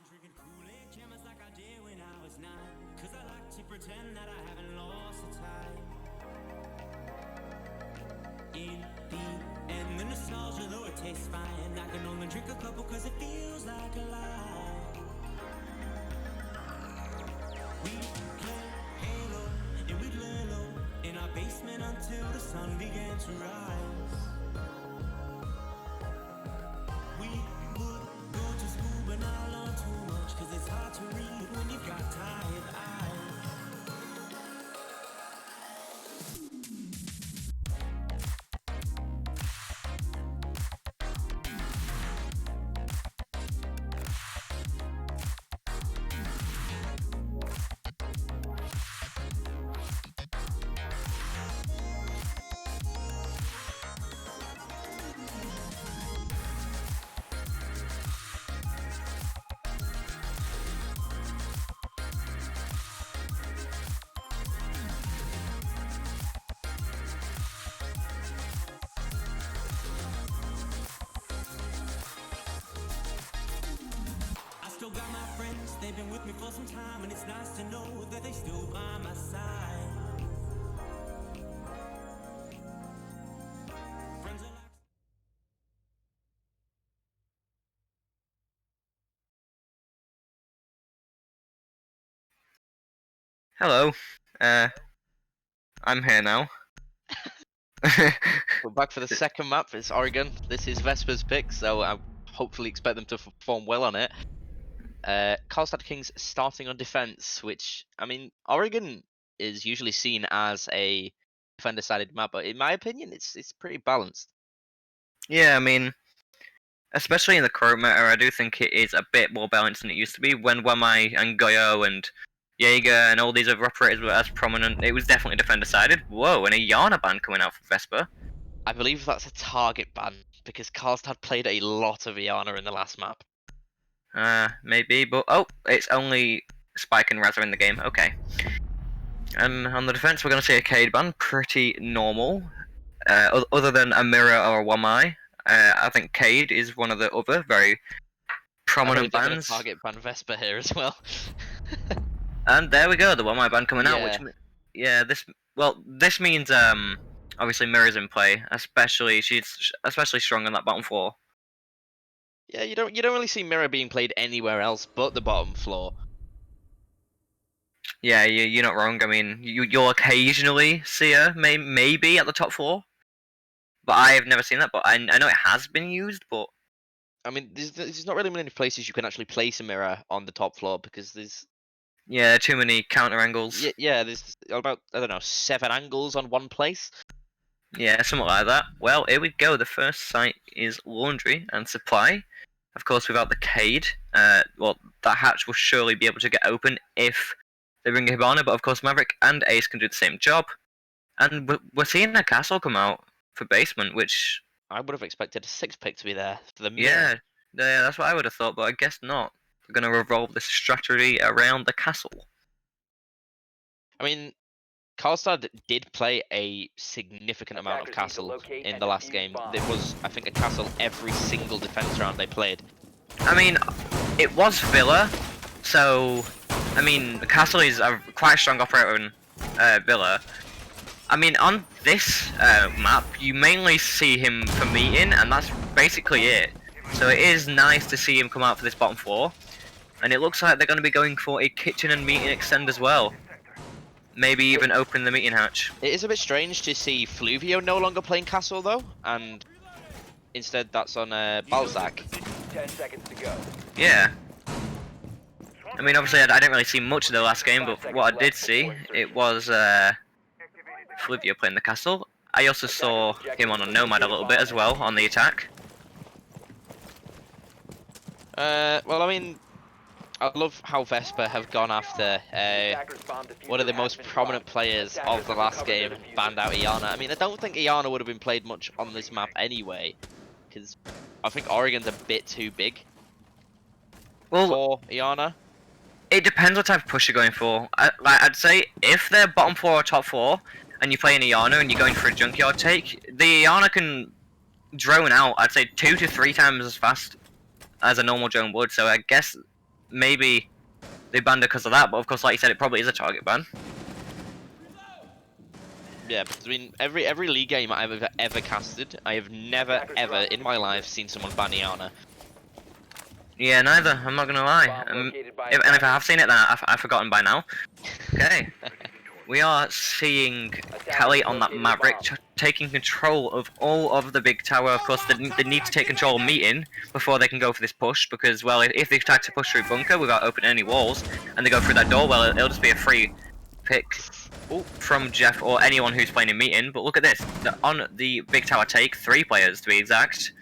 Drinking Kool-Aid, cameras like I did when I was 9. Cause I like to pretend that I haven't lost the time. In the end, the nostalgia, though it tastes fine, I can only drink a couple cause it feels like a lie. We play Halo, and we'd lay low in our basement until the sun began to rise. We would go to school but not learn too much, cause it's hard to read when you've got tired eyes. got my friends, they've been with me for some time, and it's nice to know that they still by my side. Friends are like Hello. I'm here now. We're back for the second map. It's Oregon. This is Vesper's pick, so I hopefully expect them to perform well on it. Karlstad Kings starting on defense, which, I mean, Oregon is usually seen as a defender-sided map, but in my opinion, it's pretty balanced. Yeah, I mean, especially in the current meta, I do think it is a bit more balanced than it used to be. When Wamai and Goyo and Jaeger and all these other operators were as prominent, it was definitely defender-sided. Whoa, and a Yana ban coming out from Vesper. I believe that's a target ban, because Karlstad played a lot of Iana in the last map. Maybe, but oh, it's only Spike and Razza in the game. Okay. And on the defense, we're going to see a Cade ban, pretty normal. Other than a Mirror or a Wamai, I think Cade is one of the other very I prominent believe they're going bans. to target ban Vesper here as well. And there we go, the Wamai ban coming out. Which, Yeah. this means obviously Mirror's in play, especially she's especially strong on that bottom floor. Yeah, you don't really see Mirror being played anywhere else but the bottom floor. Yeah, you're not wrong. I mean, you'll occasionally see her, maybe at the top floor, but I have never seen that. But I know it has been used, but I mean, there's not really many places you can actually place a Mirror on the top floor, because there's yeah, too many counter angles. yeah, there's about, I don't know, 7 angles on one place. Yeah, something like that. Well, here we go. The first site is laundry and supply. Of course, without the Cade, well, that hatch will surely be able to get open if they bring a Hibana, but of course Maverick and Ace can do the same job. And we're seeing a castle come out for basement, which... I would have expected a 6-pick to be there for the Yeah, Mirror. yeah, that's what I would have thought, but I guess not. They're going to revolve this strategy around the castle. I mean, Karlstad did play a significant amount of Attackers need to castle locate in and the last defuse game. bombs. There was, I think, a castle every single defense round they played. I mean, it was Villa, so... I mean, the castle is a quite a strong operator in Villa. I mean, on this map, you mainly see him for meeting, and that's basically it. So it is nice to see him come out for this bottom floor. And it looks like they're going to be going for a kitchen and meeting extend as well. Maybe even open the meeting hatch. It is a bit strange to see Fluvio no longer playing castle, though, and instead that's on Balzac. 10 seconds to go. Yeah. I mean, obviously, I didn't really see much of the last game, but what I did see, it was Fluvio playing the castle. I also saw him on a Nomad a little bit as well, on the attack. Well, I mean, I love how Vesper have gone after Attackers bomb diffuser one of the has most been prominent dropped. players Attackers of the have last recovered their game, diffuser. banned out Iana. I mean, I don't think Iana would have been played much on this map anyway, because I think Oregon's a bit too big Well, for Iana. it depends what type of push you're going for. I'd say if they're bottom floor or top floor, and you're playing Iana and you're going for a junkyard take, the Iana can drone out, I'd say 2 to 3 times as fast as a normal drone would, so I guess maybe they banned it because of that, but of course, like you said, it probably is a target ban. Yeah, because, I mean, every league game I've ever casted, I have never ever in my life seen someone ban Iana. Yeah, neither, I'm not gonna lie. Bomb located by And if I attackers. have seen it, then I've forgotten by now. Okay. We are seeing Kelly on that Maverick taking control of all of the big tower. Of course, they need to take control of meeting before they can go for this push, because, well, if they try to push through bunker without opening any walls, and they go through that door, well, it'll just be a free pick from Jeff or anyone who's playing in meeting. But look at this, on the big tower take, 3 players to be exact.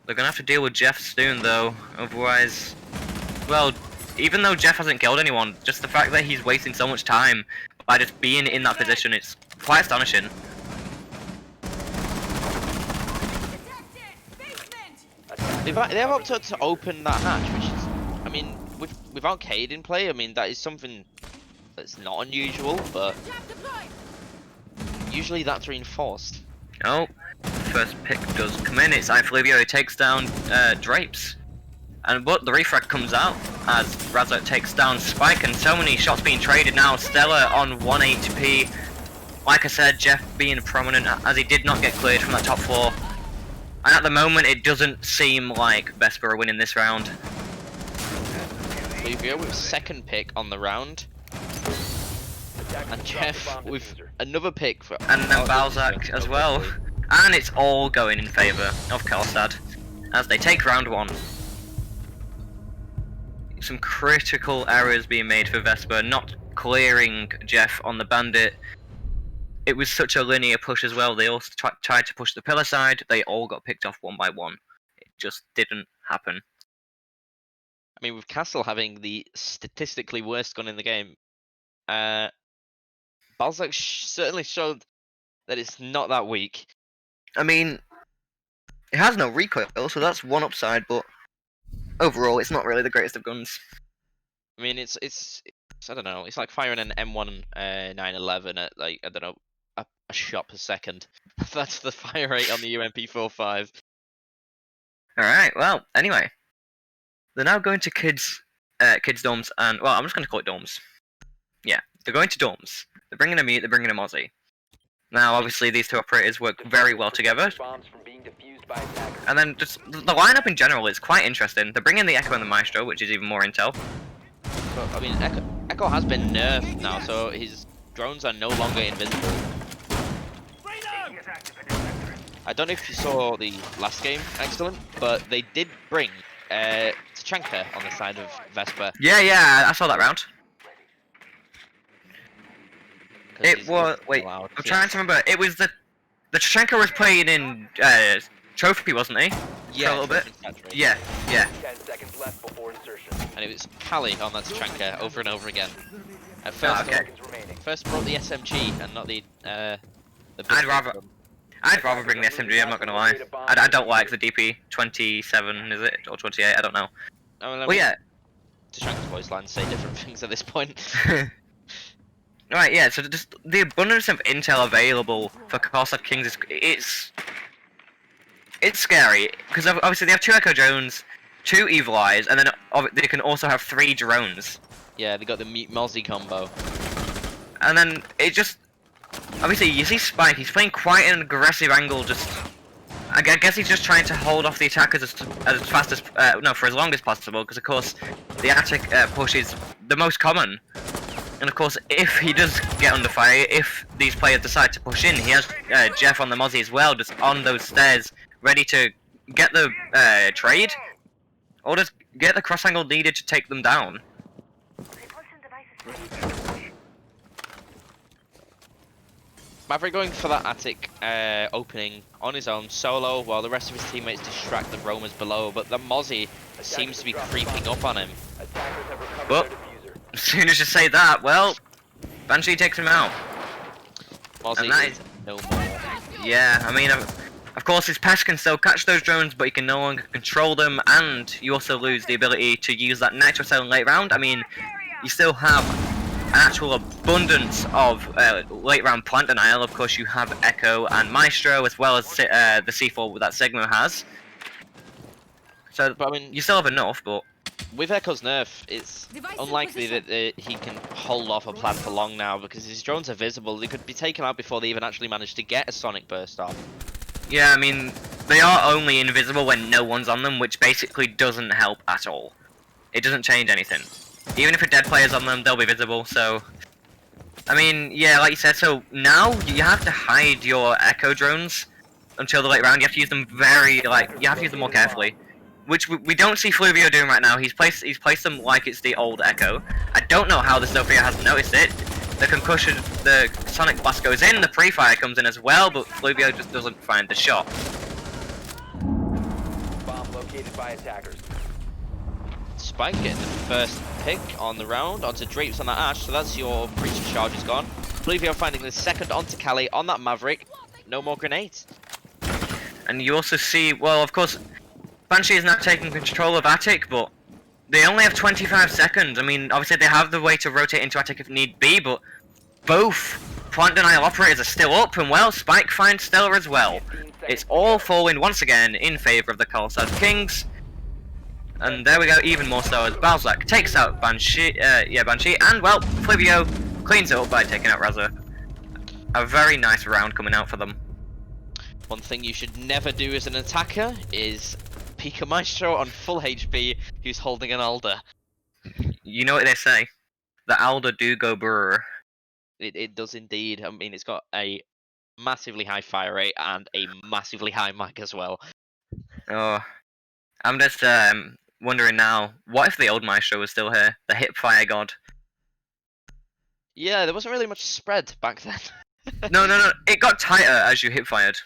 They're gonna have to deal with Jeff soon, though, otherwise, well, even though Jeff hasn't killed anyone, just the fact that he's wasting so much time by just being in that position, it's quite astonishing. They have opted to open that hatch, which is, I mean, without Cade in play, I mean, that is something that's not unusual, but usually that's reinforced. Oh, first pick does come in. It's Fluvio who takes down Drapes. But the refrag comes out as Razzo takes down Spike, and so many shots being traded now. Stella on 1 HP. Like I said, Jeff being prominent as he did not get cleared from that top floor. And at the moment, it doesn't seem like VSPR are winning this round. Fluvio with second pick on the round. And Jeff with another pick for... And then Balzac as well. And it's all going in favour of Karlstad as they take round 1. Some critical errors being made for VSPR, not clearing Jeff on the bandit. It was such a linear push as well. They also tried to push the pillar side. They all got picked off one by one. It just didn't happen. I mean, with Castle having the statistically worst gun in the game, Balzac certainly showed that it's not that weak. I mean, it has no recoil, so that's one upside, but overall, it's not really the greatest of guns. I mean, it's I don't know. It's like firing an M1 911 at, like, I don't know, a shot per second. That's the fire rate on the UMP-45. Alright, well, anyway. They're now going to kids dorms, and, well, I'm just going to call it dorms. Yeah, they're going to dorms. They're bringing a mute, they're bringing a Mozzie. Now, obviously, these two operators work very well together. And then, just, the lineup in general is quite interesting. They're bringing the Echo and the Maestro, which is even more intel. So, I mean, Echo has been nerfed now, so his drones are no longer invisible. I don't know if you saw the last game, excellent, but they did bring Tachanka on the side of VSPR. Yeah, I saw that round. It was, wait, I'm trying to remember. It was the Tachanka was playing in Trophy, wasn't he? Yeah, for a little bit. Yeah. 10 seconds left before insertion. And it was Kali on that Tachanka over and over again. At first, first brought the SMG and not the I'd rather bring the SMG, I'm not gonna lie. I don't like the DP 27, is it? Or 28, I don't know. Well, yeah. Tachanka's voice lines say different things at this point. Right, yeah, so just the abundance of intel available for Karlstad Kings is... It's scary, because obviously they have 2 Echo drones, 2 Evil Eyes, and then they can also have 3 drones. Yeah, they got the Mute Mozzie combo. And then it just... Obviously, you see Spike, he's playing quite an aggressive angle, just... I guess he's just trying to hold off the attackers as fast as... no, for as long as possible, because of course, the attic push is the most common. And of course, if he does get under fire, if these players decide to push in, he has Jeff on the Mozzie as well, just on those stairs, ready to get the trade, or just get the cross angle needed to take them down. Maverick going for that attic opening on his own, solo, while the rest of his teammates distract the roamers below, but the Mozzie seems to be creeping up on him. But as soon as you say that, well, Banshee takes him out. Mozzie is no more. Yeah, I mean, of course his pest can still catch those drones, but he can no longer control them, and you also lose the ability to use that Nitro Cell in late round. I mean, you still have an actual abundance of late round plant denial. Of course, you have Echo and Maestro, as well as the C4 that Sigma has. So, but, I mean, you still have enough, but... With Echo's nerf, it's unlikely that he can hold off a plant for long now, because his drones are visible. They could be taken out before they even actually manage to get a Sonic Burst off. Yeah, I mean, they are only invisible when no one's on them, which basically doesn't help at all. It doesn't change anything. Even if a dead player's on them, they'll be visible, so... I mean, yeah, like you said, so now you have to hide your Echo drones until the late round. You have to use them you have to use them more carefully. Which we don't see Fluvio doing right now. He's placed them like it's the old Echo. I don't know how the Sophia hasn't noticed it. The concussion, the Sonic Blast goes in, the pre-fire comes in as well, but Fluvio just doesn't find the shot. Bomb located by attackers. Spike getting the first pick on the round onto Drapes on that Ash, so that's your breach of charges gone. Fluvio finding the second onto Kali on that Maverick. No more grenades. And you also see, well, of course, Banshee is now taking control of Attic, but they only have 25 seconds. I mean, obviously they have the way to rotate into Attic if need be, but both Plant denial operators are still up, and well, Spike finds Stella as well. 15 seconds It's to all go. falling once again in favor of the Carlsad Kings. And there we go, even more so as Balzac takes out Banshee, Banshee, and well, Flivio cleans it up by taking out Raza. A very nice round coming out for them. One thing you should never do as an attacker is peek a Maestro on full HP who's holding an Alder. You know what they say? The Alder do go brr. It does indeed. I mean, it's got a massively high fire rate and a massively high mag as well. Oh, I'm just wondering now, what if the old Maestro was still here? The hipfire god. Yeah, there wasn't really much spread back then. No, it got tighter as you hipfired.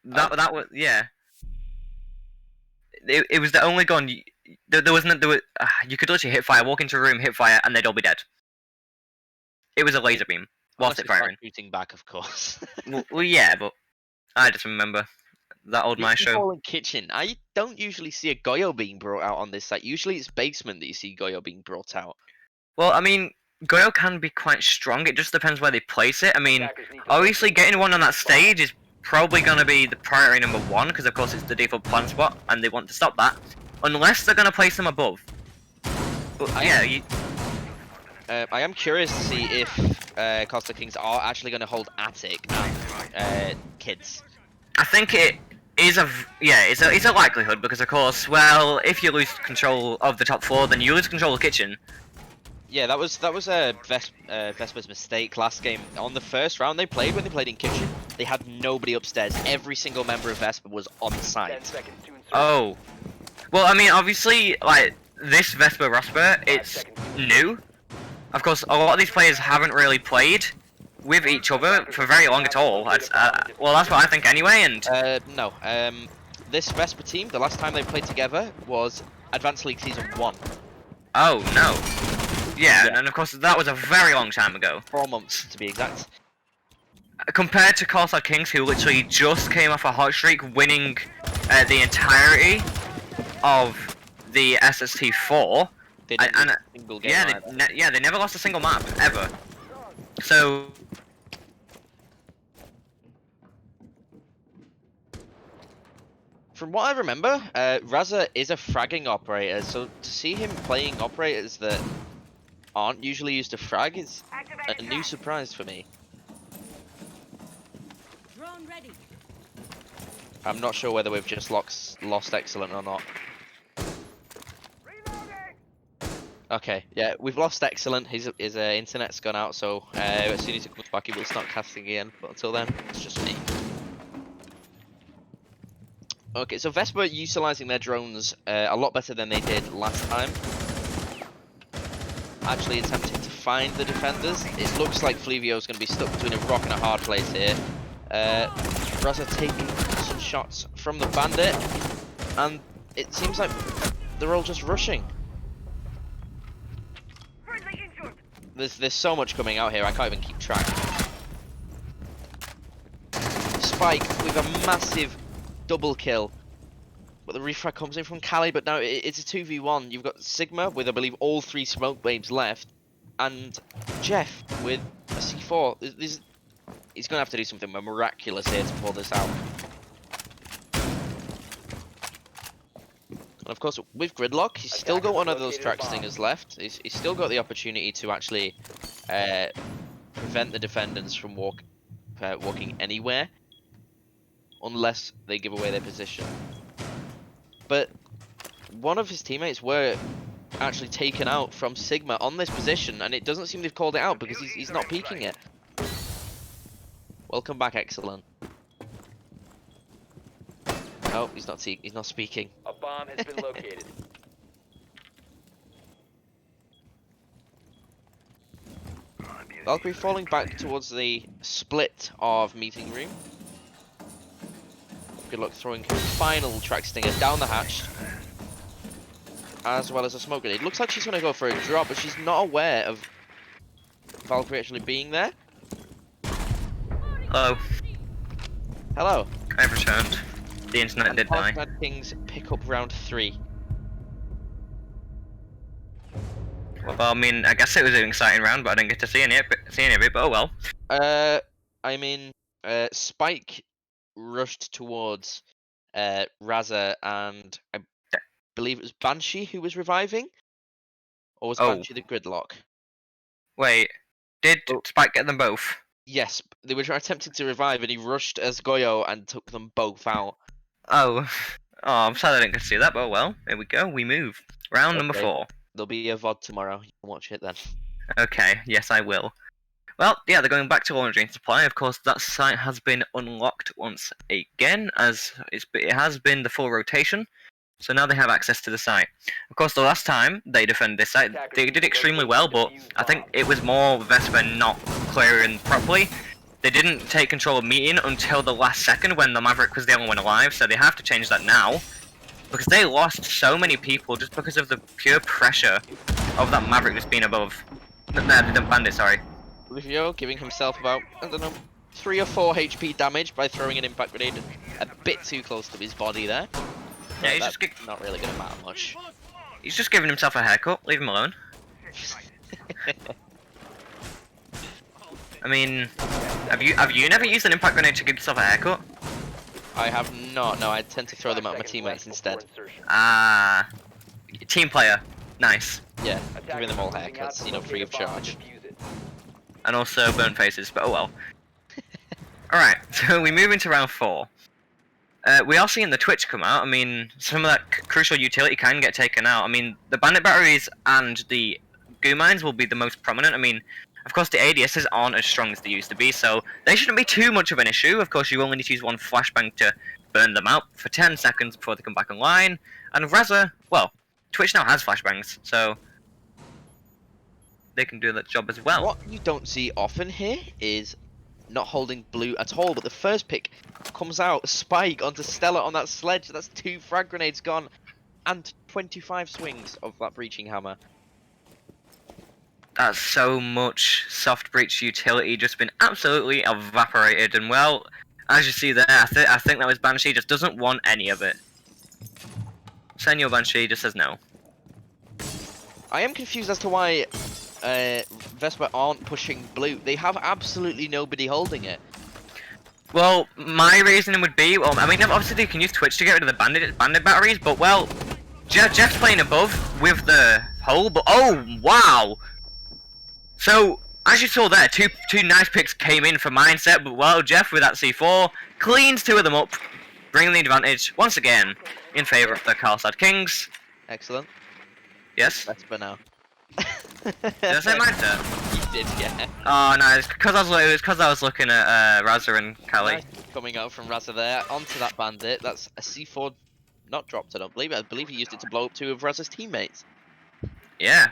That was, yeah. It was the only gun, there wasn't, you could literally hipfire, walk into a room, hipfire, and they'd all be dead. It was a laser beam, whilst Unless it we start firing. shooting back, of course. Well, yeah, but I just remember that old Maestro. In kitchen. I don't usually see a Goyo being brought out on this site. Usually it's basement that you see Goyo being brought out. Well, I mean, Goyo can be quite strong, it just depends where they place it. I mean, Attackers need to obviously locate getting one on that stage is probably going to be the priority number one, because of course it's the default plan spot, and they want to stop that. Unless they're going to place them above. But yeah, I am curious to see if Costa Kings are actually going to hold Attic and kids. I think it is it's a likelihood, because of course, well, if you lose control of the top floor, then you lose control of the kitchen. Yeah, that was Vespa's mistake last game. On the first round when they played in kitchen, they had nobody upstairs. Every single member of Vespa was on 10 site. seconds to insert. Oh. Well, I mean, obviously, like, this Vespa Rasper, it's new. Of course, a lot of these players haven't really played with each other for very long at all. Well, that's what I think anyway, and... No. This Vespa team, the last time they played together was Advanced League Season 1. Oh, no. Yeah, and of course, that was a very long time ago. 4 months, to be exact. Compared to Carlsad Kings, who literally just came off a hot streak, winning the entirety of the SST4. They didn't lose a single game either. They never lost a single map, ever. So... From what I remember, Raza is a fragging operator, so to see him playing operators that aren't usually used to frag is a new surprise for me. Drone ready. I'm not sure whether we've just lost Excellent or not. Okay, yeah, we've lost Excellent. His internet's gone out, so as soon as he comes back, he will start casting again. But until then, it's just me. Okay, so Vespa are utilising their drones a lot better than they did last time. Actually attempting to find the defenders. It looks like Flivio's going to be stuck between a rock and a hard place here. Raza taking some shots from the bandit, and it seems like they're all just rushing. There's so much coming out here, I can't even keep track. Spike with a massive double kill. But the refrag comes in from Cali, but now it's a 2v1. You've got Sigma with, I believe, all 3 smoke waves left. And Jeff with a C4. He's going to have to do something miraculous here to pull this out. And of course, with Gridlock, he's still got one of those track stingers left. He's still got the opportunity to actually prevent the defenders from walking anywhere, unless they give away their position. But one of his teammates were actually taken out from Sigma on this position, and it doesn't seem they've called it out because he's not peeking it. Welcome back, Excellent. Oh, he's not speaking. A bomb has been located. Valkyrie falling back towards the split of meeting room. Good luck throwing her final track stinger down the hatch, as well as a smoke grenade. Looks like she's going to go for a drop, but she's not aware of Valkyrie actually being there. Hello. Hello. I've returned. The internet did die. Kings pick up round 3. Well, I mean, I guess it was an exciting round, but I didn't get to see any of it, but oh well. I mean, Spike rushed towards Raza, and I believe it was Banshee who was reviving, or was Oh. Banshee the gridlock? Wait, did Oh. Spike get them both? Yes, they were attempting to revive, and he rushed as Goyo and took them both out. Oh. Oh, I'm sad I didn't get to see that, but oh well. Here we go, we move. Round number Okay. 4. There'll be a VOD tomorrow. You can watch it then. Okay, yes I will. Well, yeah, they're going back to Laundry and Supply. Of course, that site has been unlocked once again, as it has been the full rotation. So now they have access to the site. Of course, the last time they defended this site, they did extremely well, but I think it was more Vesper not clearing properly. They didn't take control of meeting until the last second when the Maverick was the only one alive, so they have to change that now. Because they lost so many people just because of the pure pressure of that Maverick just being above. The bandit, sorry. Rufio giving himself about, I don't know, 3 or 4 HP damage by throwing an impact grenade a bit too close to his body there. Yeah, he's That's just not really going to matter much. he's just giving himself a haircut. Leave him alone. I mean, have you never used an impact grenade to give yourself a haircut? I have not. No, I tend to throw them at my teammates instead. Ah, team player. Nice. Yeah, giving them all haircuts, you know, free of charge. And also burnt faces, but oh well. Alright, so we move into round 4. We are seeing the Twitch come out. I mean, some of that crucial utility can get taken out. I mean, the bandit batteries and the goo mines will be the most prominent. I mean, of course, the ADSs aren't as strong as they used to be, so they shouldn't be too much of an issue. Of course, you only need to use one flashbang to burn them out for 10 seconds before they come back online. And Raza, well, Twitch now has flashbangs, so they can do that job as well. What you don't see often here is not holding blue at all, but the first pick comes out, Spike onto Stella on that sledge. That's 2 frag grenades gone, and 25 swings of that breaching hammer. That's so much soft breach utility just been absolutely evaporated, and well, as you see there, I think that was Banshee just doesn't want any of it. Senor Banshee just says no. I am confused as to why Vespa aren't pushing blue. They have absolutely nobody holding it. Well, my reasoning would be, well, I mean, obviously they can use Twitch to get rid of the bandit batteries, but well, Jeff's playing above with the hole, but oh, wow! So, as you saw there, two nice picks came in for mindset, but well, Jeff with that C4 cleans 2 of them up, bringing the advantage once again in favour of the Carlstad Kings. Excellent. Yes? Vespa now. Did I say mindset? You did, yeah. Oh no, it's because I was looking at Raza and Callie. Nice coming out from Raza there onto that bandit. That's a C4 not dropped, I don't believe. I believe he used it to blow up 2 of Raza's teammates. Yeah,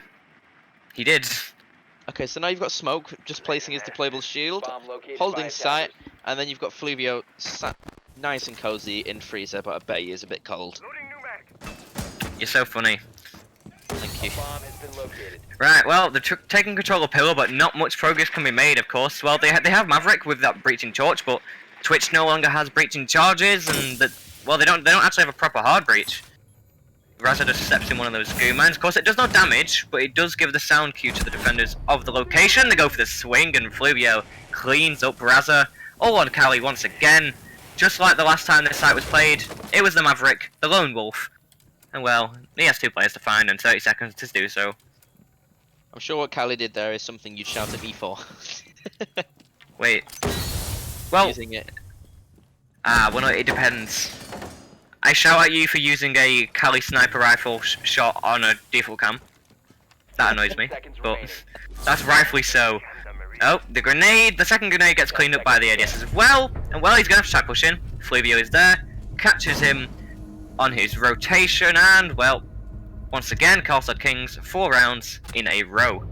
he did. Okay, so now you've got Smoke just placing his deployable shield, holding sight, and then you've got Fluvio sat nice and cozy in freezer, but I bet he is a bit cold. You're so funny. Thank you. Right, well, they're taking control of Pillar, but not much progress can be made, of course. Well, they have Maverick with that breaching torch, but Twitch no longer has breaching charges, and well, they don't actually have a proper hard breach. Raza just steps in one of those goo mines. Of course, it does no damage, but it does give the sound cue to the defenders of the location. They go for the swing, and Fluvio cleans up Raza. All on Callie once again. Just like the last time this site was played, it was the Maverick, the Lone Wolf. And well, he has 2 players to find and 30 seconds to do so. I'm sure what Callie did there is something you'd shout at me for. Wait. Well, Using it. well, no, it depends. I shout at you for using a Cali sniper rifle shot on a default cam. That annoys me, but that's rightfully so. Oh, the second grenade gets cleaned up by the ADS as well, and well, he's gonna have to try pushing. Fluvio is there, catches him on his rotation, and well, once again, Carlstad Kings 4 rounds in a row.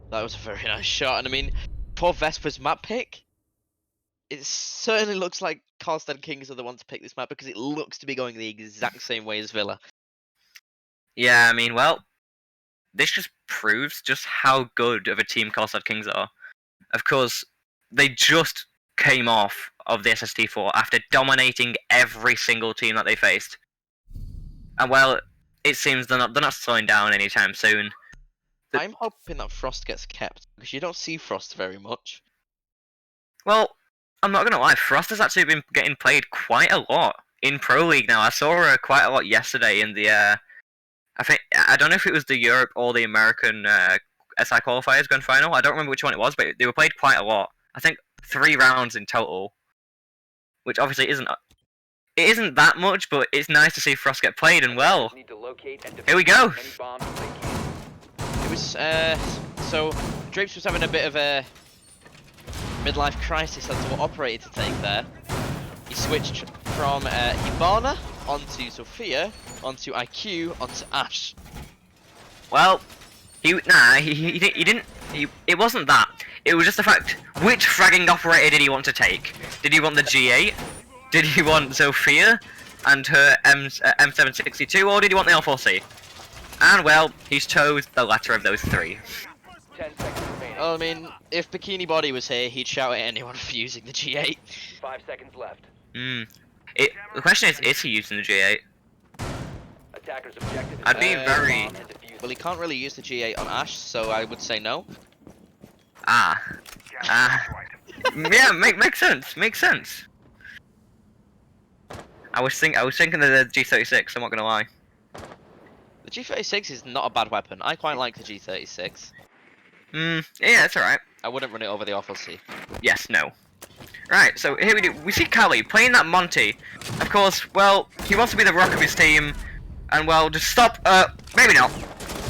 That was a very nice shot, and I mean, poor Vespa's map pick. It certainly looks like Carlstad Kings are the ones to pick this map because it looks to be going the exact same way as Villa. Yeah, I mean, well, this just proves just how good of a team Carlstad Kings are. Of course, they just came off of the SST4 after dominating every single team that they faced. And well, it seems they're not slowing down anytime soon. I'm hoping that Frost gets kept because you don't see Frost very much. Well, I'm not gonna lie, Frost has actually been getting played quite a lot in Pro League now. I saw her quite a lot yesterday in the I don't know if it was the Europe or the American SI qualifiers grand final. I don't remember which one it was, but they were played quite a lot. I think 3 rounds in total, which obviously isn't that much, but it's nice to see Frost get played and well. Need to locate and Here we defuse go. as many bombs as they can. It was so Drapes was having a bit of a midlife crisis as to what operator to take there. He switched from Hibana onto Sophia, onto IQ, onto Ash. Well, he didn't. It wasn't that. It was just the fact. Which fragging operator did he want to take? Did he want the G8? Did he want Sophia and her M762, or did he want the L4C? And well, he's chose the latter of those 3. 10 seconds remaining. I mean, if Bikini Body was here, he'd shout at anyone for using the G8. 5 seconds left. The question is he using the G8? Attackers objective is I'd be to very- bomb and defuse Well, he can't really use the G8 on Ash, so I would say no. Yeah, makes sense. Makes sense. I was thinking of the G36. I'm not gonna lie. The G36 is not a bad weapon. I quite like the G36. Yeah, that's alright. I wouldn't run it over the Offel-C. Yes, no. Right, so here we see Callie playing that Monty. Of course, well, he wants to be the rock of his team, and well, just stop, maybe not.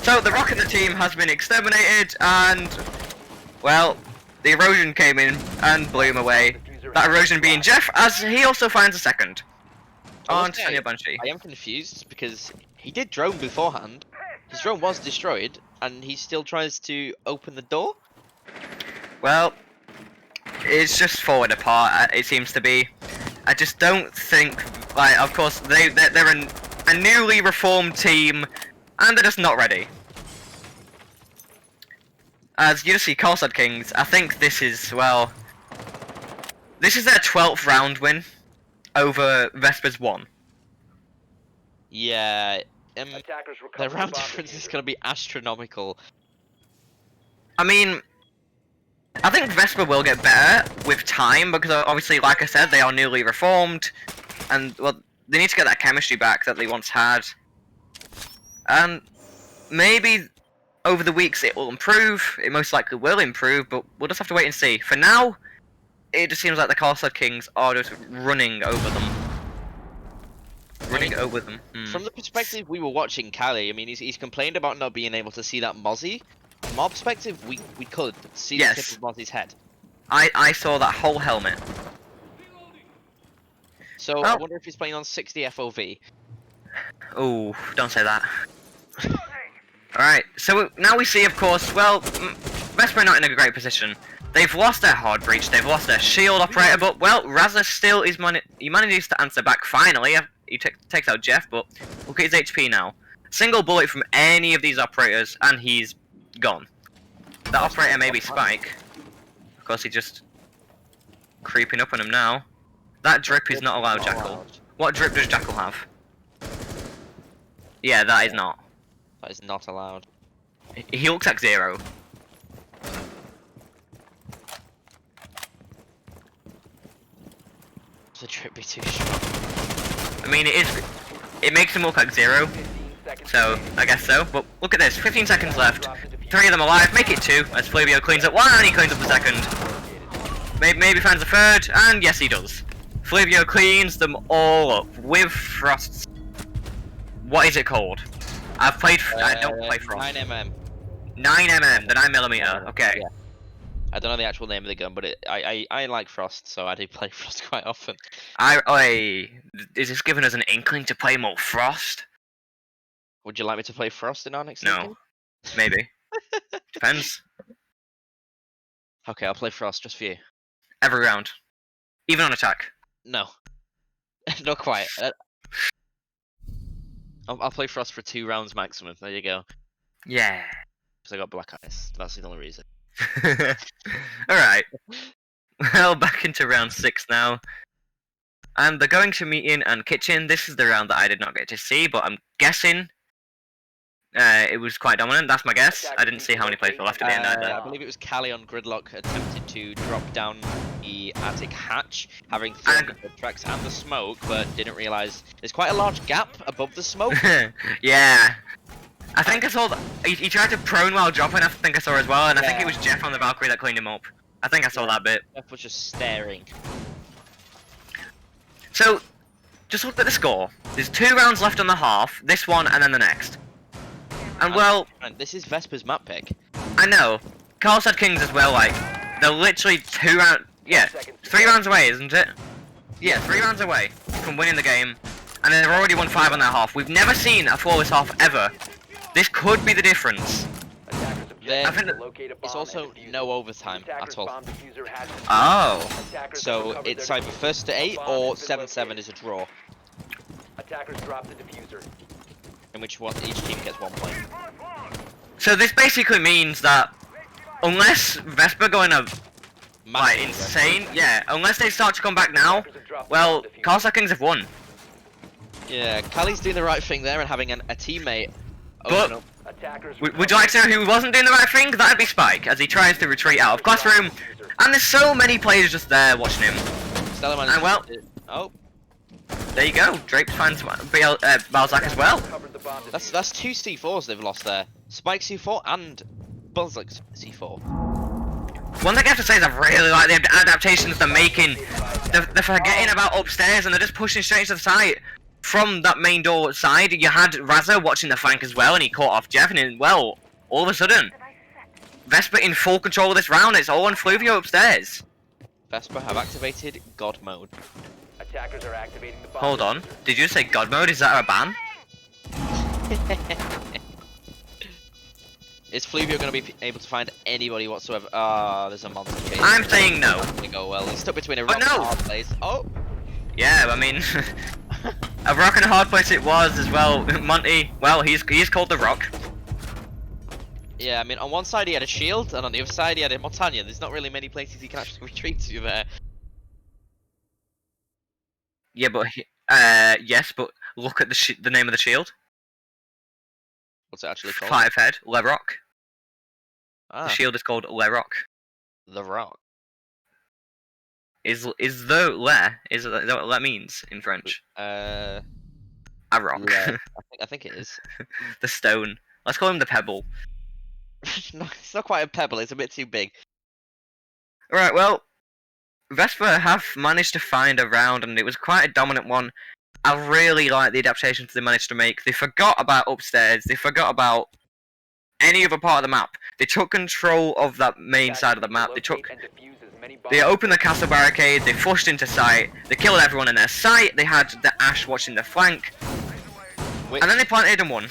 So, the rock of the team has been exterminated, and, well, the erosion came in and blew him away. That erosion being Jeff, as he also finds a second. On Okay. Sonya Banshee. I am confused because he did drone beforehand. His drone was destroyed, and he still tries to open the door. Well, it's just falling apart, it seems to be. I just don't think, like, of course, they're a newly reformed team, and they're just not ready. As you just see Corsad Kings, I think this is, well, this is their 12th round win over Vesper's 1. Yeah, Attackers the recover round the bomb difference is diffuser. going to be astronomical. I mean, I think Vesper will get better with time, because obviously, like I said, they are newly reformed, and, well, they need to get that chemistry back that they once had. And maybe over the weeks it will improve, it most likely will improve, but we'll just have to wait and see. For now, it just seems like the Corsad Kings are just running over them. Over them. From the perspective we were watching Callie, I mean, he's complained about not being able to see that Mozzie. From our perspective, we could see the tip of Mozzie's head. I saw that whole helmet. So I wonder if he's playing on 60 FOV. Oh, don't say that. Alright, so now we see, of course, well, Vesper are not in a great position. They've lost their hard breach, they've lost their shield operator, but, well, Raza still is he manages to answer back finally. He takes out Jeff, but look at his HP now. Single bullet from any of these operators, and he's gone. That operator may be Spike. Of course, he's just creeping up on him now. That drip is not allowed, Jackal. What drip does Jackal have? Yeah, that is not. That is not allowed. He looks like 0. The trip be too strong. I mean, it makes him look like 0, 15 seconds so remaining. I guess so. But look at this, 15 seconds left. 3 of them alive, make it 2, as Flavio cleans up 1 and he cleans up the second. Maybe finds the third, and yes he does. Flavio cleans them all up with Frost's... What is it called? I don't play Frost. 9mm. 9mm, the 9mm, okay. Yeah. I don't know the actual name of the gun, but I like Frost, so I do play Frost quite often. Is this giving us an inkling to play more Frost? Would you like me to play Frost in our next No. meeting? Maybe. Depends. Okay, I'll play Frost just for you. Every round. Even on attack. No. Not quite. I'll play Frost for 2 rounds maximum. There you go. Yeah. Because I got black eyes. That's the only reason. Alright. Well, back into round 6 now. And they're going to meeting and kitchen. This is the round that I did not get to see, but I'm guessing it was quite dominant. That's my guess. I didn't see how many players were left at the end either. I believe it was Callie on Gridlock attempted to drop down the attic hatch, having thrown the foot tracks and the smoke, but didn't realise there's quite a large gap above the smoke. Yeah. I think I saw he tried to prone while dropping, I think I saw as well, and I think it Yeah. was Jeff on the Valkyrie that cleaned him up. I think I saw that bit. Jeff was just staring. So, just look at the score. There's 2 rounds left on the half, this one and then the next. And well, And this is Vesper's map pick. I know. Carl said Kings as well, like, they're literally 2 rounds, yeah, 3 rounds away, isn't it? Yeah, 3 rounds away from winning the game, and they've already won 5 on their half. We've never seen a flawless half ever. This could be the difference. There, I think it's also no overtime at all. Oh. So it's either first to 8 or 7-7 is a draw, Attackers drop the diffuser. in which one each team gets 1 point. So this basically means that unless Vesper go in a like Massive insane, yeah, unless they start to come back now, well, Carlstar Kings have won. Yeah, Callie's doing the right thing there and having a teammate But- open up. Would you like to know who wasn't doing the right thing? That'd be Spike, as he tries to retreat out of classroom, and there's so many players just there watching him. Stellar And well, oh, there you go. Drapes finds Balzac as well. that's 2 C4s they've lost there. Spike C4 and Balzac's C4. One thing I have to say is I really like the adaptations they're making. They're forgetting about upstairs and they're just pushing straight to the side. From that main door side, you had Raza watching the flank as well, and he caught off Jeff, and then, well, all of a sudden, Vesper in full control of this round. It's all on Fluvio upstairs. Vesper have activated God mode. Attackers are activating the bomb. Hold on, did you say God mode? Is that a ban? Is Fluvio going to be able to find anybody whatsoever? Ah, there's a monster chase. I'm saying no. It's gonna go well. He's stuck between a But rock and a no! hard place. Oh, Yeah, I mean, a rock and a hard place it was as well. Monty, well, he's called the Rock. yeah. I mean, on one side he had a shield, and on the other side he had a Montagna. There's not really many places he can actually retreat to there. Yeah, but yes, but look at the name of the shield. What's it actually called? 5 head, Le Rock. Ah, The shield is called Le Rock. the Rock. Is the le? Is that what le means in French? Uh, A rock. yeah, I think it is. The stone. Let's call him the pebble. No, it's not quite a pebble. It's a bit too big. Right. Well, Vesper have managed to find a round, and it was quite a dominant one. I really like the adaptations they managed to make. They forgot about upstairs. They forgot about any other part of the map. They took control of that main side of the map. They opened the castle barricade. They flushed into sight. They killed everyone in their sight. They had the Ash watching the flank, Which, and then they planted and won.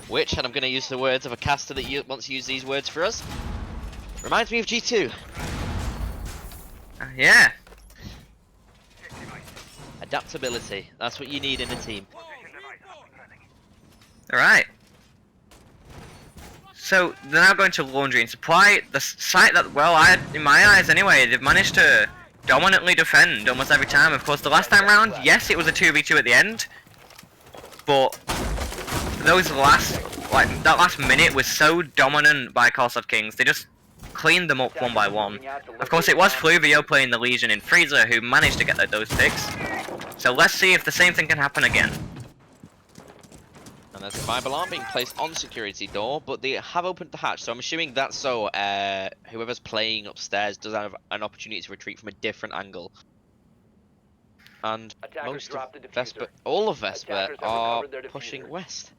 which, and I'm going to use the words of a caster that once used these words for us. Reminds me of G2. Yeah. Adaptability. That's what you need in a team. All right. So they're now going to laundry and supply the site that, well, in my eyes anyway, they've managed to dominantly defend almost every time. Of course, the last time round, yes, it was a 2v2 at the end, but that last minute was so dominant by Carlstar Kings. They just cleaned them up one by one. Of course, it was Fluvio playing the Legion in Freezer who managed to get those picks. So let's see if the same thing can happen again. And there's a Bible alarm being placed on security door, but they have opened the hatch, so I'm assuming that's so whoever's playing upstairs does have an opportunity to retreat from a different angle. And most of Vesper, all of Vesper are pushing west.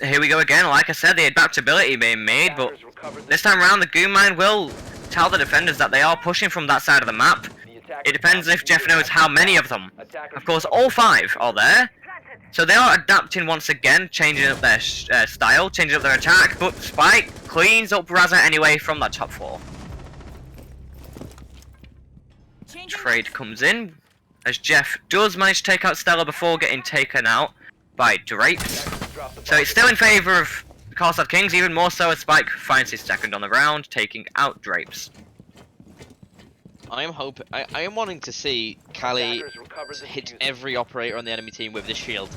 Here we go again. Like I said, the adaptability being made, but this time around the Goon Mine will tell the defenders that they are pushing from that side of the map. It depends if Jeff knows how many of them. Of course, all 5 are there. So they are adapting once again, changing up their style, changing up their attack, but Spike cleans up Raza anyway from that top floor. Trade comes in, as Jeff does manage to take out Stella before getting taken out by Drapes. So it's still in favour of Carlstar Kings, even more so as Spike finds his second on the round, taking out Drapes. I am wanting to see Callie hit every operator on the enemy team with this shield.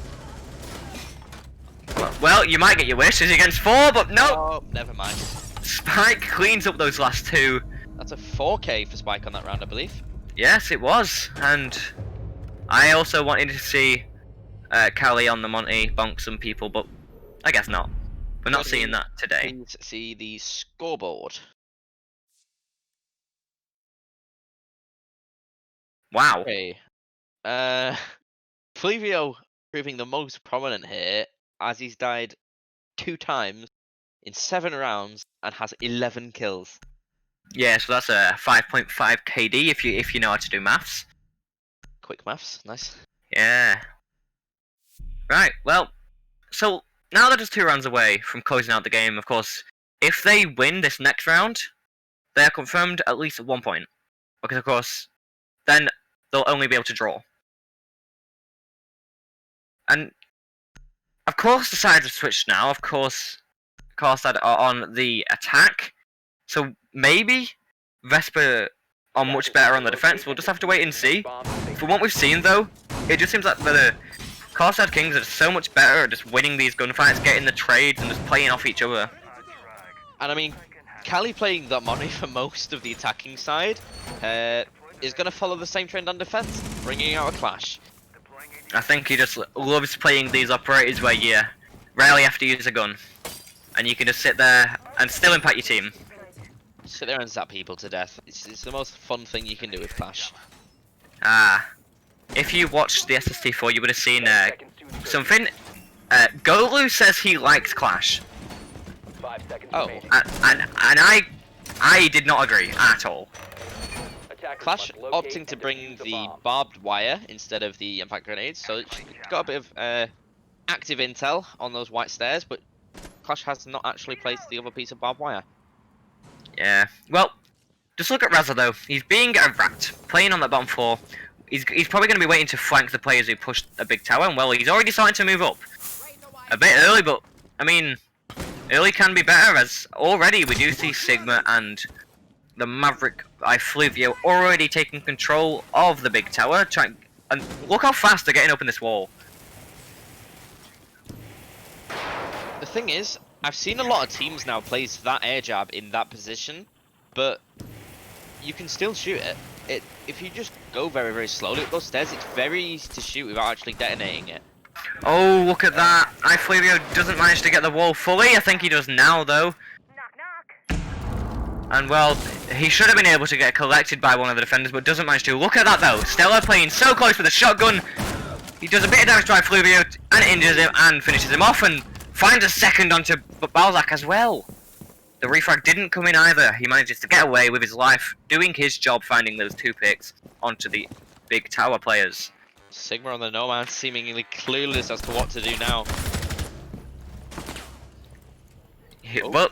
Well, you might get your wish. Is against 4, but no. Oh, never mind. Spike cleans up those last 2. That's a 4K for Spike on that round, I believe. Yes, it was. And I also wanted to see Callie on the Monty bonk some people, but I guess not. We're not seeing that today. Please see the scoreboard. Wow. Okay. Fluvio proving the most prominent here, as he's died 2 times in 7 rounds and has 11 kills. Yeah, so that's a 5.5 KD if you know how to do maths. Quick maths, nice. Yeah. Right, well, so now they're just 2 rounds away from closing out the game, of course, if they win this next round, they are confirmed at least 1 point. Because, of course, then they'll only be able to draw. And, of course, the sides have switched now. Of course, Karlstad are on the attack. So, maybe Vesper are much better on the defense. We'll just have to wait and see. From what we've seen, though, it just seems like the Karlstad Kings are so much better at just winning these gunfights, getting the trades, and just playing off each other. And I mean, Callie playing that money for most of the attacking side is going to follow the same trend on defense, bringing out a clash. I think he just loves playing these operators where you rarely have to use a gun. And you can just sit there and still impact your team. Sit there and zap people to death. It's the most fun thing you can do with Clash. If you watched the SST4, you would have seen something. Golu says he likes Clash. 5 seconds Oh. remaining. And I did not agree at all. Attackers Clash must locate opting to and bring defuse a the bomb. barbed wire instead of the impact grenades, so it's got a bit of active intel on those white stairs, but Clash has not actually placed the other piece of barbed wire. Yeah. Well, just look at Raza though. He's being a rat, playing on that bottom floor. He's probably going to be waiting to flank the players who pushed a big tower, and well, he's already starting to move up. A bit early, but I mean, early can be better, as already we do see Sigma and the Maverick by Fluvio already taking control of the big tower. And look how fast they're getting up in this wall. The thing is, I've seen a lot of teams now place that air jab in that position, but you can still shoot it. If you just go very, very slowly up those stairs, it's very easy to shoot without actually detonating it. Oh, look at that. Fluvio doesn't manage to get the wall fully. I think he does now, though. Knock, knock. And, well, he should have been able to get collected by one of the defenders, but doesn't manage to. Look at that, though. Stella playing so close with a shotgun. He does a bit of damage to Fluvio and injures him and finishes him off and finds a second onto Balzac as well. The refrag didn't come in either. He manages to get away with his life, doing his job, finding those 2 picks onto the big tower players. Sigma on the Nomad seemingly clueless as to what to do now. Well,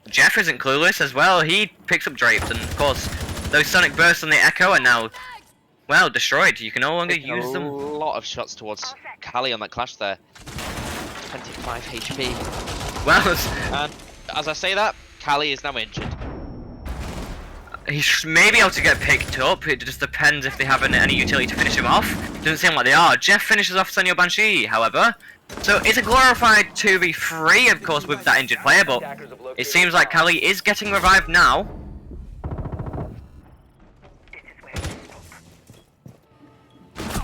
Jeff isn't clueless as well. He picks up drapes, and of course, those sonic bursts on the Echo are now, well, destroyed. You can no longer use them. A lot of shots towards Callie on that clash there. 25 HP. Well, And as I say that, Callie is now injured. he may be able to get picked up. It just depends if they have any utility to finish him off. Doesn't seem like they are. Jeff finishes off Senor Banshee, however. So it's a glorified 2v3, of course, with that injured player, but it seems like Callie is getting revived now.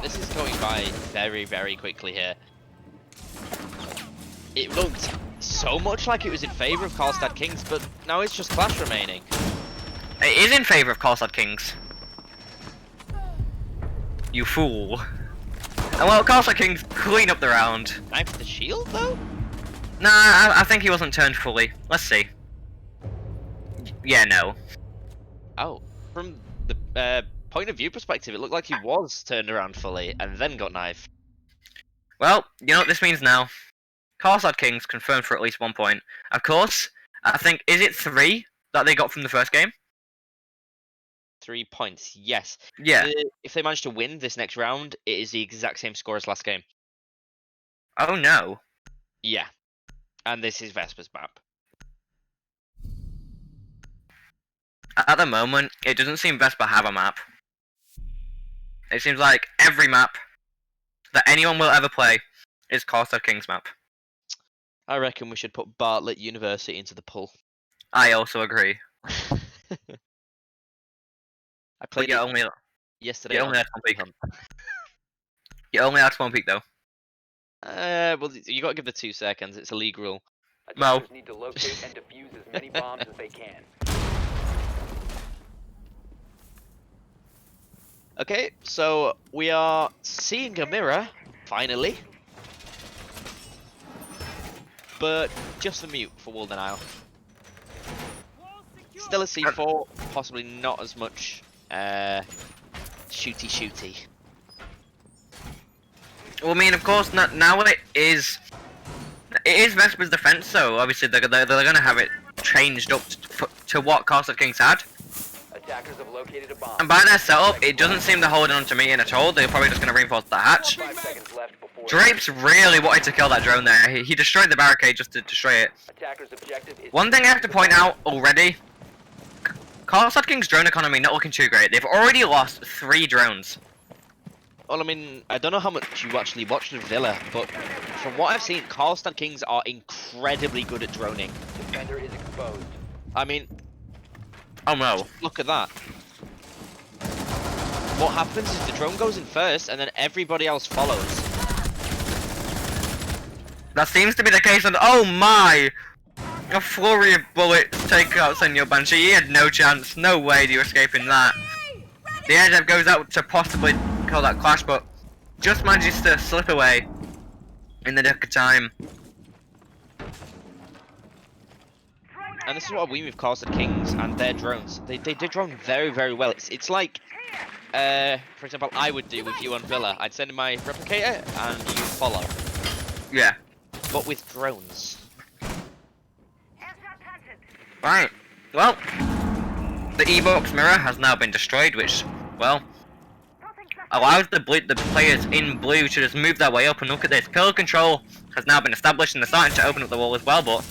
This is going by very, very quickly here. It looked so much like it was in favour of Karlstad Kings, but now it's just Clash remaining. It is in favour of Karlstad Kings. You fool. And well, Karlstad Kings clean up the round. Knife the shield, though? Nah, I think he wasn't turned fully. Let's see. Yeah, no. Oh, from the point of view perspective, it looked like he was turned around fully and then got knifed. Well, you know what this means now. Karlstad Kings confirmed for at least 1 point. Of course, I think, is it 3 that they got from the first game? 3 points, yes. Yeah. If they manage to win this next round, it is the exact same score as last game. Oh no. Yeah. And this is Vesper's map. At the moment, it doesn't seem Vespa have a map. It seems like every map that anyone will ever play is Karlstad Kings map. I reckon we should put Bartlett University into the pool. I also agree. I But played you're it only yesterday you're on only at one peak. Hunt. You're only at 1 peak though. Well, you got to give the 2 seconds. It's a league rule. Well. Attackers need to locate and defuse as many bombs as they can. Okay, so we are seeing a mirror, finally. But just the mute for Wall Denial. Still a C4, possibly not as much shooty. Well, I mean, of course, now it is Vesper's defense, so obviously they're gonna have it changed up to what Castle Kings had. Attackers have located a bomb. And by their setup, it doesn't seem they're holding on to me in at all. They're probably just gonna reinforce the hatch. 5 seconds left before Drapes really wanted to kill that drone there. He destroyed the barricade just to destroy it. Attackers' objective is One thing I have to point out already, Castle Kings drone economy not looking too great. They've already lost 3 drones. Well, I mean, I don't know how much you actually watched of Villa, but from what I've seen, Karlstad Kings are incredibly good at droning. defender is exposed. I mean, Oh no. look at that. What happens is the drone goes in first, and then everybody else follows. That seems to be the case, and oh my! A flurry of bullets take out Senor Banshee. He had no chance, no way do you escape in that. The air jab goes out to possibly kill that clash, but just manages to slip away in the nick of time. And this is what I mean with Karlstad Kings and their drones. They drone very, very well. It's like, for example, I would do with you on Villa. I'd send in my replicator and you follow. Yeah. But with drones. Right. Well, the E-Box mirror has now been destroyed, which, well, allows the players in blue to just move their way up, and look at this. Pillar control has now been established, and they're starting to open up the wall as well, but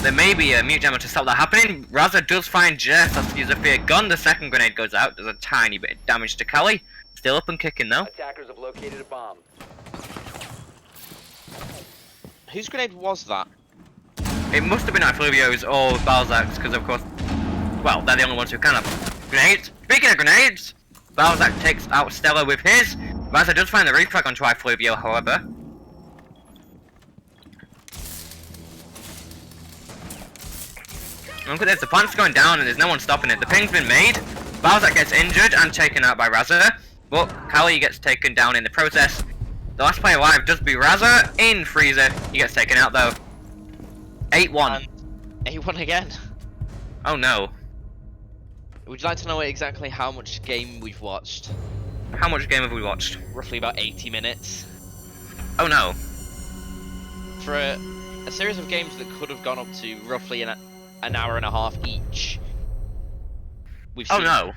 there may be a mute jammer to stop that happening. Raza does find Jess as to use a fear gun. The second grenade goes out. There's a tiny bit of damage to Kelly. Still up and kicking though. Attackers have located a bomb. Whose grenade was that? It must have been Fluvio's or Balzac's, because of course, well, they're the only ones who can have grenades. Speaking of grenades, Balzac takes out Stella with his. Raza does find the refrag onto Fluvio, however. Look at this, the plant's going down and there's no one stopping it. The ping's been made. Balzac gets injured and taken out by Raza, but Kali gets taken down in the process. The last player alive does be Raza in Freezer. He gets taken out though. 8-1. 8-1 again. Oh no. Would you like to know exactly how much game we've watched? How much game have we watched? Roughly about 80 minutes. Oh no. For a series of games that could have gone up to roughly an hour and a half each. We've Oh seen, no.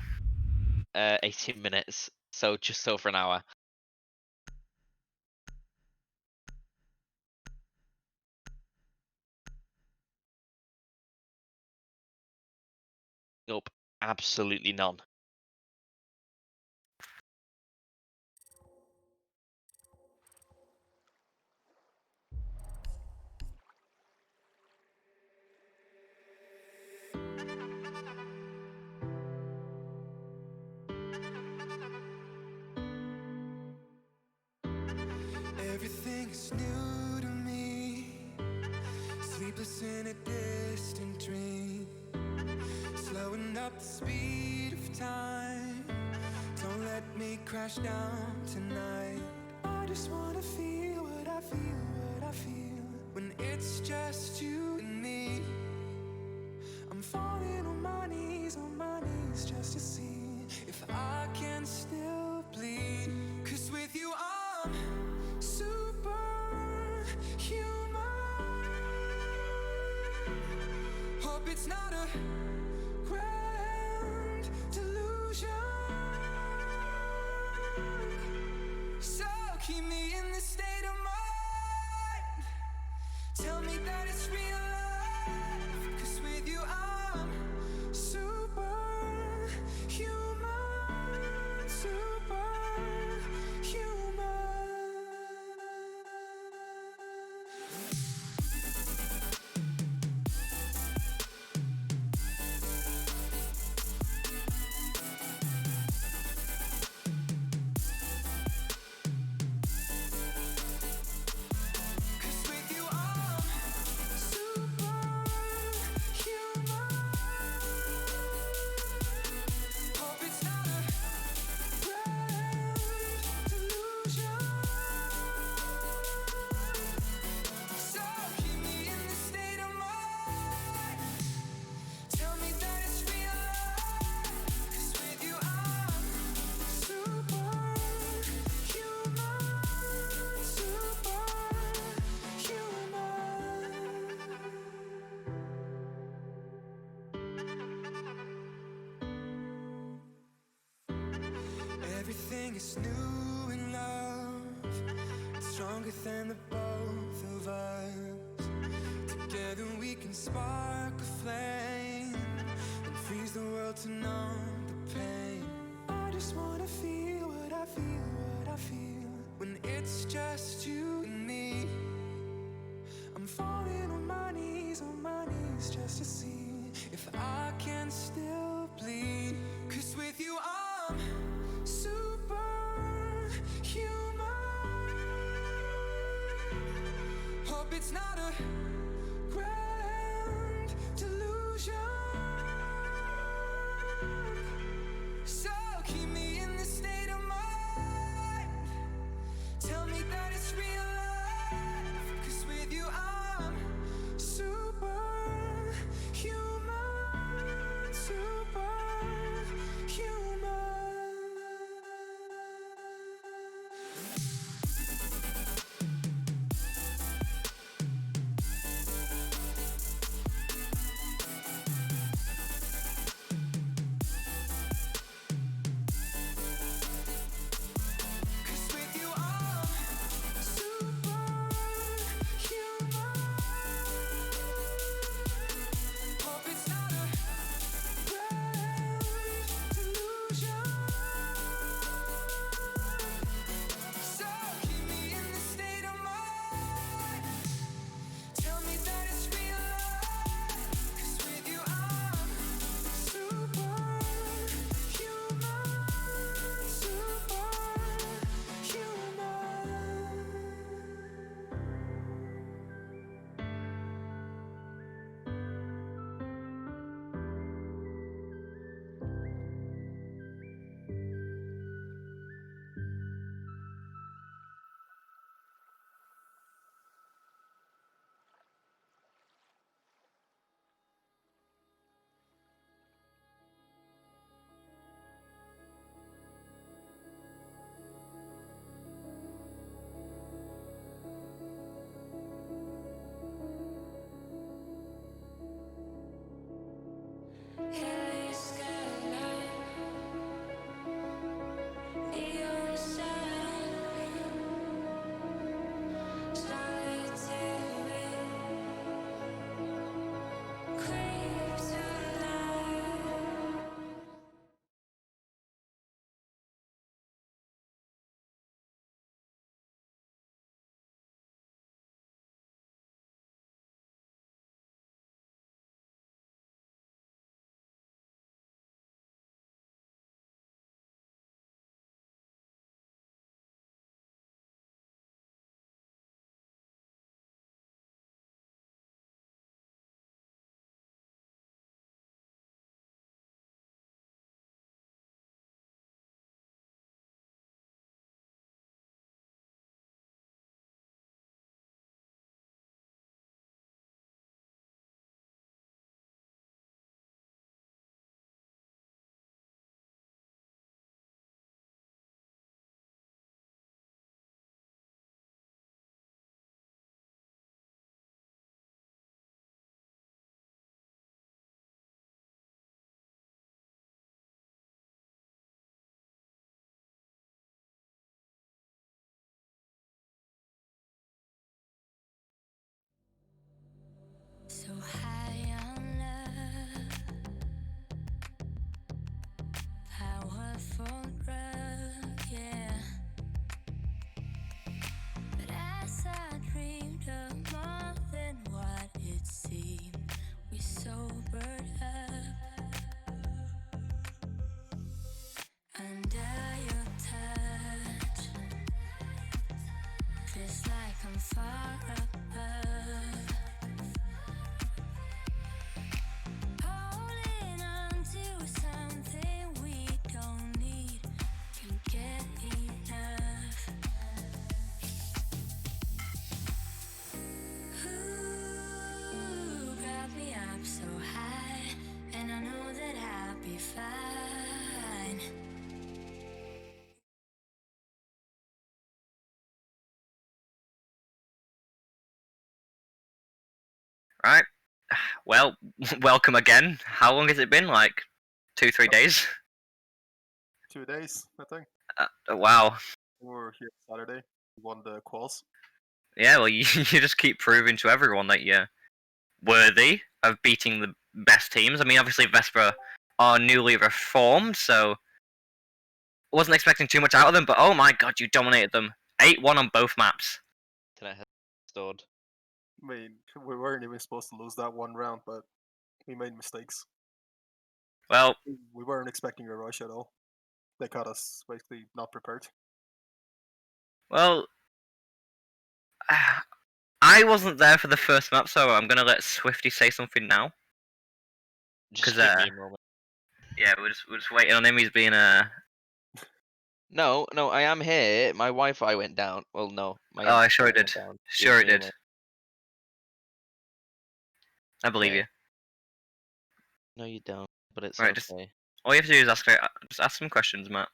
18 minutes, so just over an hour. Nope, absolutely none. Everything is new to me, sleepless in a distant dream, slowing up the speed of time. Don't let me crash down tonight. I just wanna feel what I feel, what I feel when it's just you and me. I'm falling on my knees just to see if I can still bleed. 'Cause with you I'm superhuman. Hope it's not a grand delusion. So keep me in this state of mind. Tell me that it's real life. 'Cause with you I'm superhuman, superhuman. Everything is new in love. It's stronger than the both of us. Together we can spark a flame and freeze the world to numb the pain. I just wanna feel what I feel, what I feel when it's just you and me. I'm falling on my knees just to see if I can still bleed. 'Cause with you I'm superhuman. Hope it's not a grand delusion. So keep me in this state of mind. Tell me that it's real life. 'Cause with you I'm superhuman, superhuman. So high on love, powerful drug, yeah. But as I dreamed of more than what it seemed, we sobered up under your touch. Feels like I'm far above. Holding on to something we don't need, can't get enough. Ooh, got me up so high, and I know that I'll be fine. Right. Well, welcome again. How long has it been? Like 2-3 days? 2 days, I think. Wow. We were here Saturday. We won the quals. Yeah, well, you just keep proving to everyone that you're worthy of beating the best teams. I mean, obviously Vespa are newly reformed, so wasn't expecting too much out of them. But oh my god, you dominated them. 8-1 on both maps. Internet has stored. I mean, we weren't even supposed to lose that one round, but we made mistakes. Well, We weren't expecting a rush at all. They caught us basically not prepared. well, I wasn't there for the first map, so I'm gonna let Swifty say something now. Just 'Cause, give me a moment. Yeah, we're just waiting on him. He's being No, I am here. My Wi-Fi went down. Well, no, my Oh, I sure it internet did. went down. Sure Give it me a did. moment. I believe Okay. you. No, you don't. But it's Right, just okay. all you have to do is just ask some questions, Matt.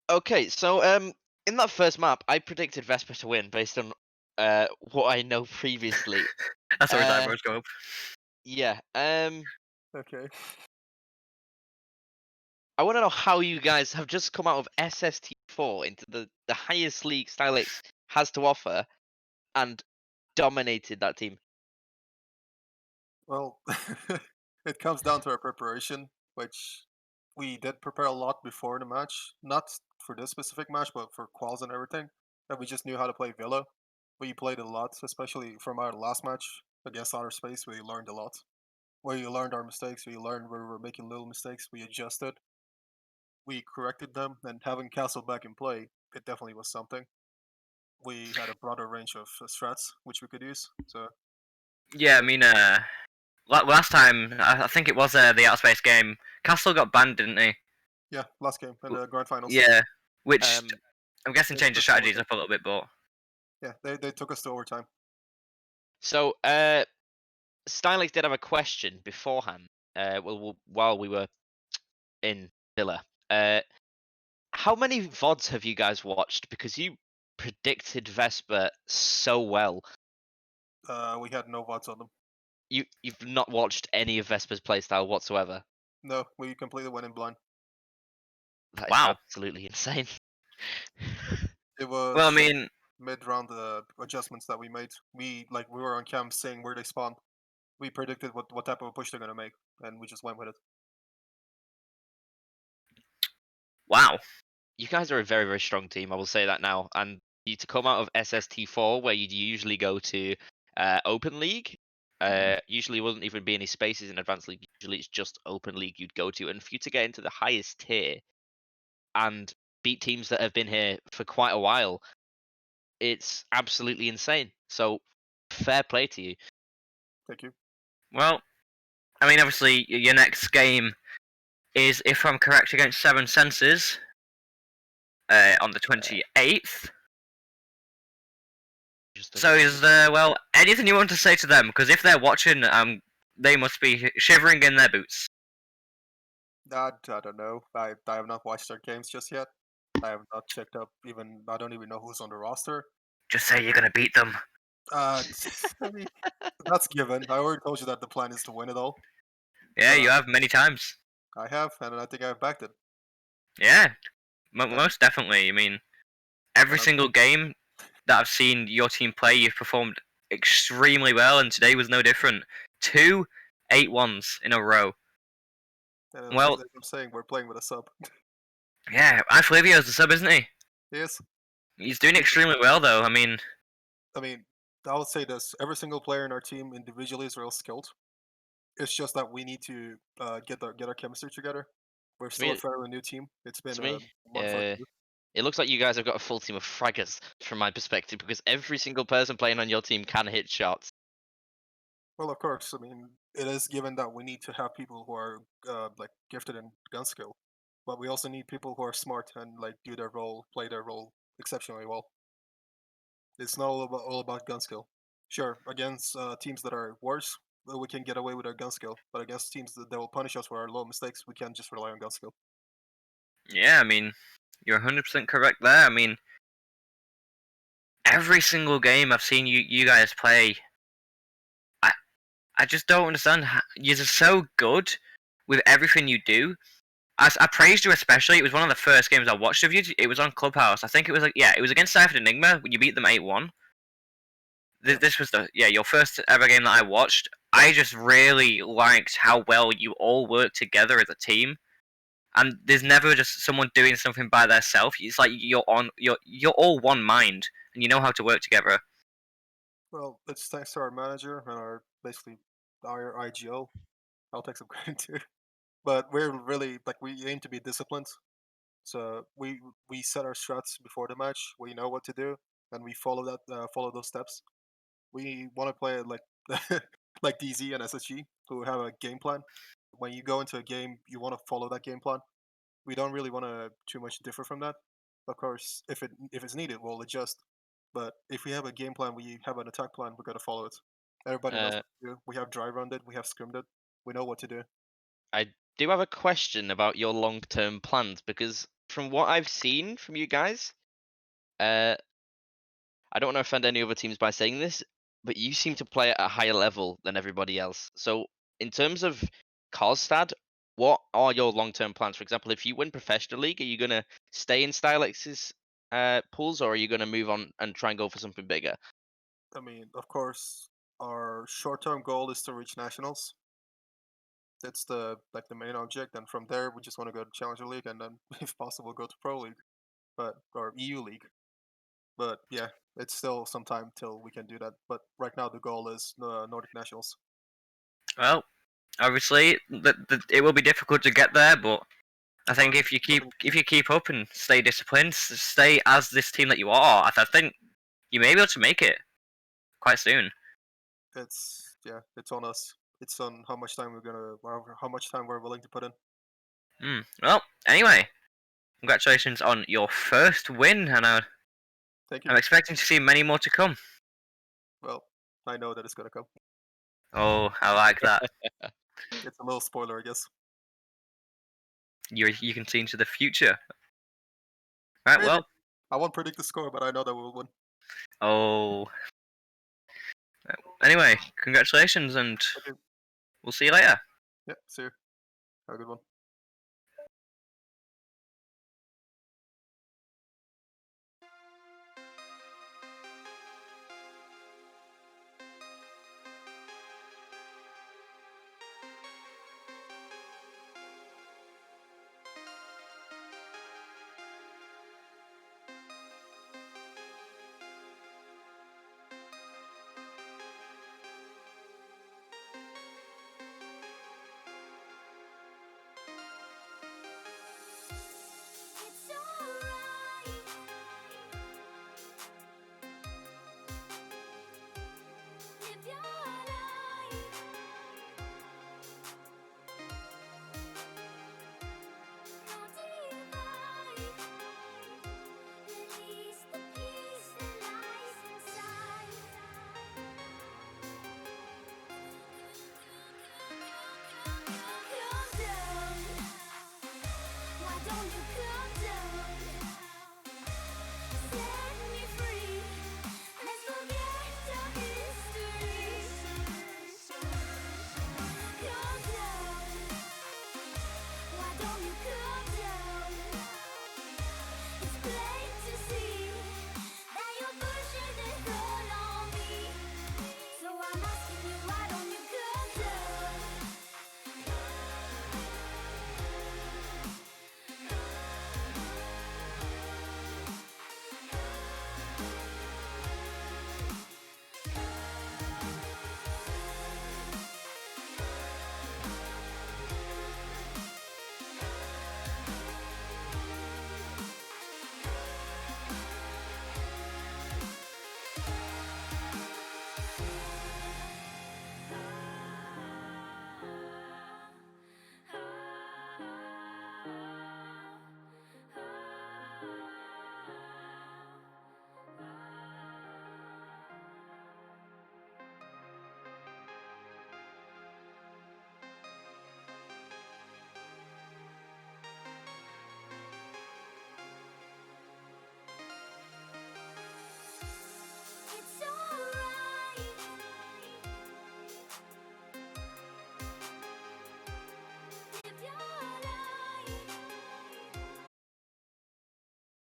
Okay, so in that first map, I predicted Vesper to win based on what I know previously. That's always Uh, eyebrows go up. yeah. Okay. I want to know how you guys have just come out of SST4 into the highest league Stylix has to offer, and dominated that team. Well, it comes down to our preparation, which we did prepare a lot before the match. Not for this specific match, but for quals and everything. And we just knew how to play Villa. We played a lot, especially from our last match against Outer Space. We learned a lot. We learned our mistakes. We learned where we were making little mistakes. We adjusted. We corrected them. And having Castle back in play, it definitely was something. We had a broader range of strats which we could use. So Yeah, I mean, last time I think it was the outer space game. Castle got banned, didn't he? yeah, last game in the grand finals. Yeah, which Um, I'm guessing They changed the took strategies overtime. up a little bit, but Yeah, they took us to overtime. so Stylix did have a question beforehand. While we were in Villa. How many VODs have you guys watched? Because you predicted Vesper so well. We had no VODs on them. You've not watched any of Vesper's playstyle whatsoever. No, we completely went in blind. That is wow. absolutely insane. It was Well, I mean, mid-round adjustments that we made. We were on cam saying where they spawn. We predicted what type of a push they're gonna make, and we just went with it. wow. You guys are a very, very strong team. I will say that now. And you to come out of SST4, where you'd usually go to Open League. Usually wouldn't even be any spaces in Advanced League. Usually it's just Open League you'd go to. And for you to get into the highest tier and beat teams that have been here for quite a while, it's absolutely insane. So fair play to you. Thank you. Well, I mean, obviously your next game is, if I'm correct, against Seven Senses on the 28th. So is there, well, anything you want to say to them? Because if they're watching, they must be shivering in their boots. I don't know. I have not watched their games just yet. I have not checked up even. I don't even know who's on the roster. Just say you're gonna beat them. I mean, that's given. I already told you that the plan is to win it all. Yeah, you have many times. I have, and I think I've backed it. Yeah, most definitely. I mean, every And single game that I've seen your team play, you've performed extremely well, and today was no different. 2 8-1s in a row. Well, as I'm saying, we're playing with a sub. yeah, Iflivio's the sub, isn't he? Yes. He's doing extremely well, though. I mean, I would say this: every single player in our team individually is real skilled. It's just that we need to get our chemistry together. We're still a fairly new team. It's been To a me, month or two. it looks like you guys have got a full team of fraggers from my perspective, because every single person playing on your team can hit shots. Well, of course. I mean, it is given that we need to have people who are gifted in gun skill, but we also need people who are smart and do their role, play their role exceptionally well. It's not all about gun skill. Sure, against teams that are worse, we can get away with our gun skill, but against teams that will punish us for our low mistakes, we can't just rely on gun skill. yeah, I mean, you're 100% correct there. I mean, every single game I've seen you guys play, I just don't understand. You're so good with everything you do. I praised you especially. It was one of the first games I watched of you. It was on Clubhouse. I think it was it was against Cypher Enigma when you beat them 8-1. This was your first ever game that I watched. I just really liked how well you all work together as a team, and there's never just someone doing something by themselves. It's like you're all one mind, and you know how to work together. Well, it's thanks to our manager and our IGO. I'll take some credit too. But we're really we aim to be disciplined. So we set our strats before the match. We know what to do, and we follow those steps. We want to play it like like DZ and SSG, who have a game plan. When you go into a game, you want to follow that game plan. We don't really want to too much differ from that. Of course, if it's needed, we'll adjust. But if we have a game plan, we have an attack plan, we gotta follow it. Everybody knows Uh, what to do. We have dry rounded, we have scrimmed it. We know what to do. I do have a question about your long-term plans because from what I've seen from you guys, uh, I don't want to offend any other teams by saying this, but you seem to play at a higher level than everybody else. So, in terms of Karlstad, what are your long-term plans? For example, if you win professional league, are you gonna stay in Stylex's pools, or are you gonna move on and try and go for something bigger? I mean, of course, our short-term goal is to reach nationals. That's the main object, and from there we just want to go to Challenger League, and then if possible go to Pro League, or EU League. But yeah, it's still some time till we can do that. But right now the goal is Nordic Nationals. Well, obviously, it will be difficult to get there, but I think if you keep up and stay disciplined, stay as this team that you are, I think you may be able to make it quite soon. It's on us. It's on how much time how much time we're willing to put in. Well, anyway, congratulations on your first win, and Thank you. I'm expecting to see many more to come. Well, I know that it's gonna come. Oh, I like that. It's a little spoiler, I guess. You can see into the future. Right, Maybe. well. I won't predict the score, but I know that we'll win. Oh. Anyway, congratulations, and Okay. we'll see you later. Yeah, see you. Have a good one.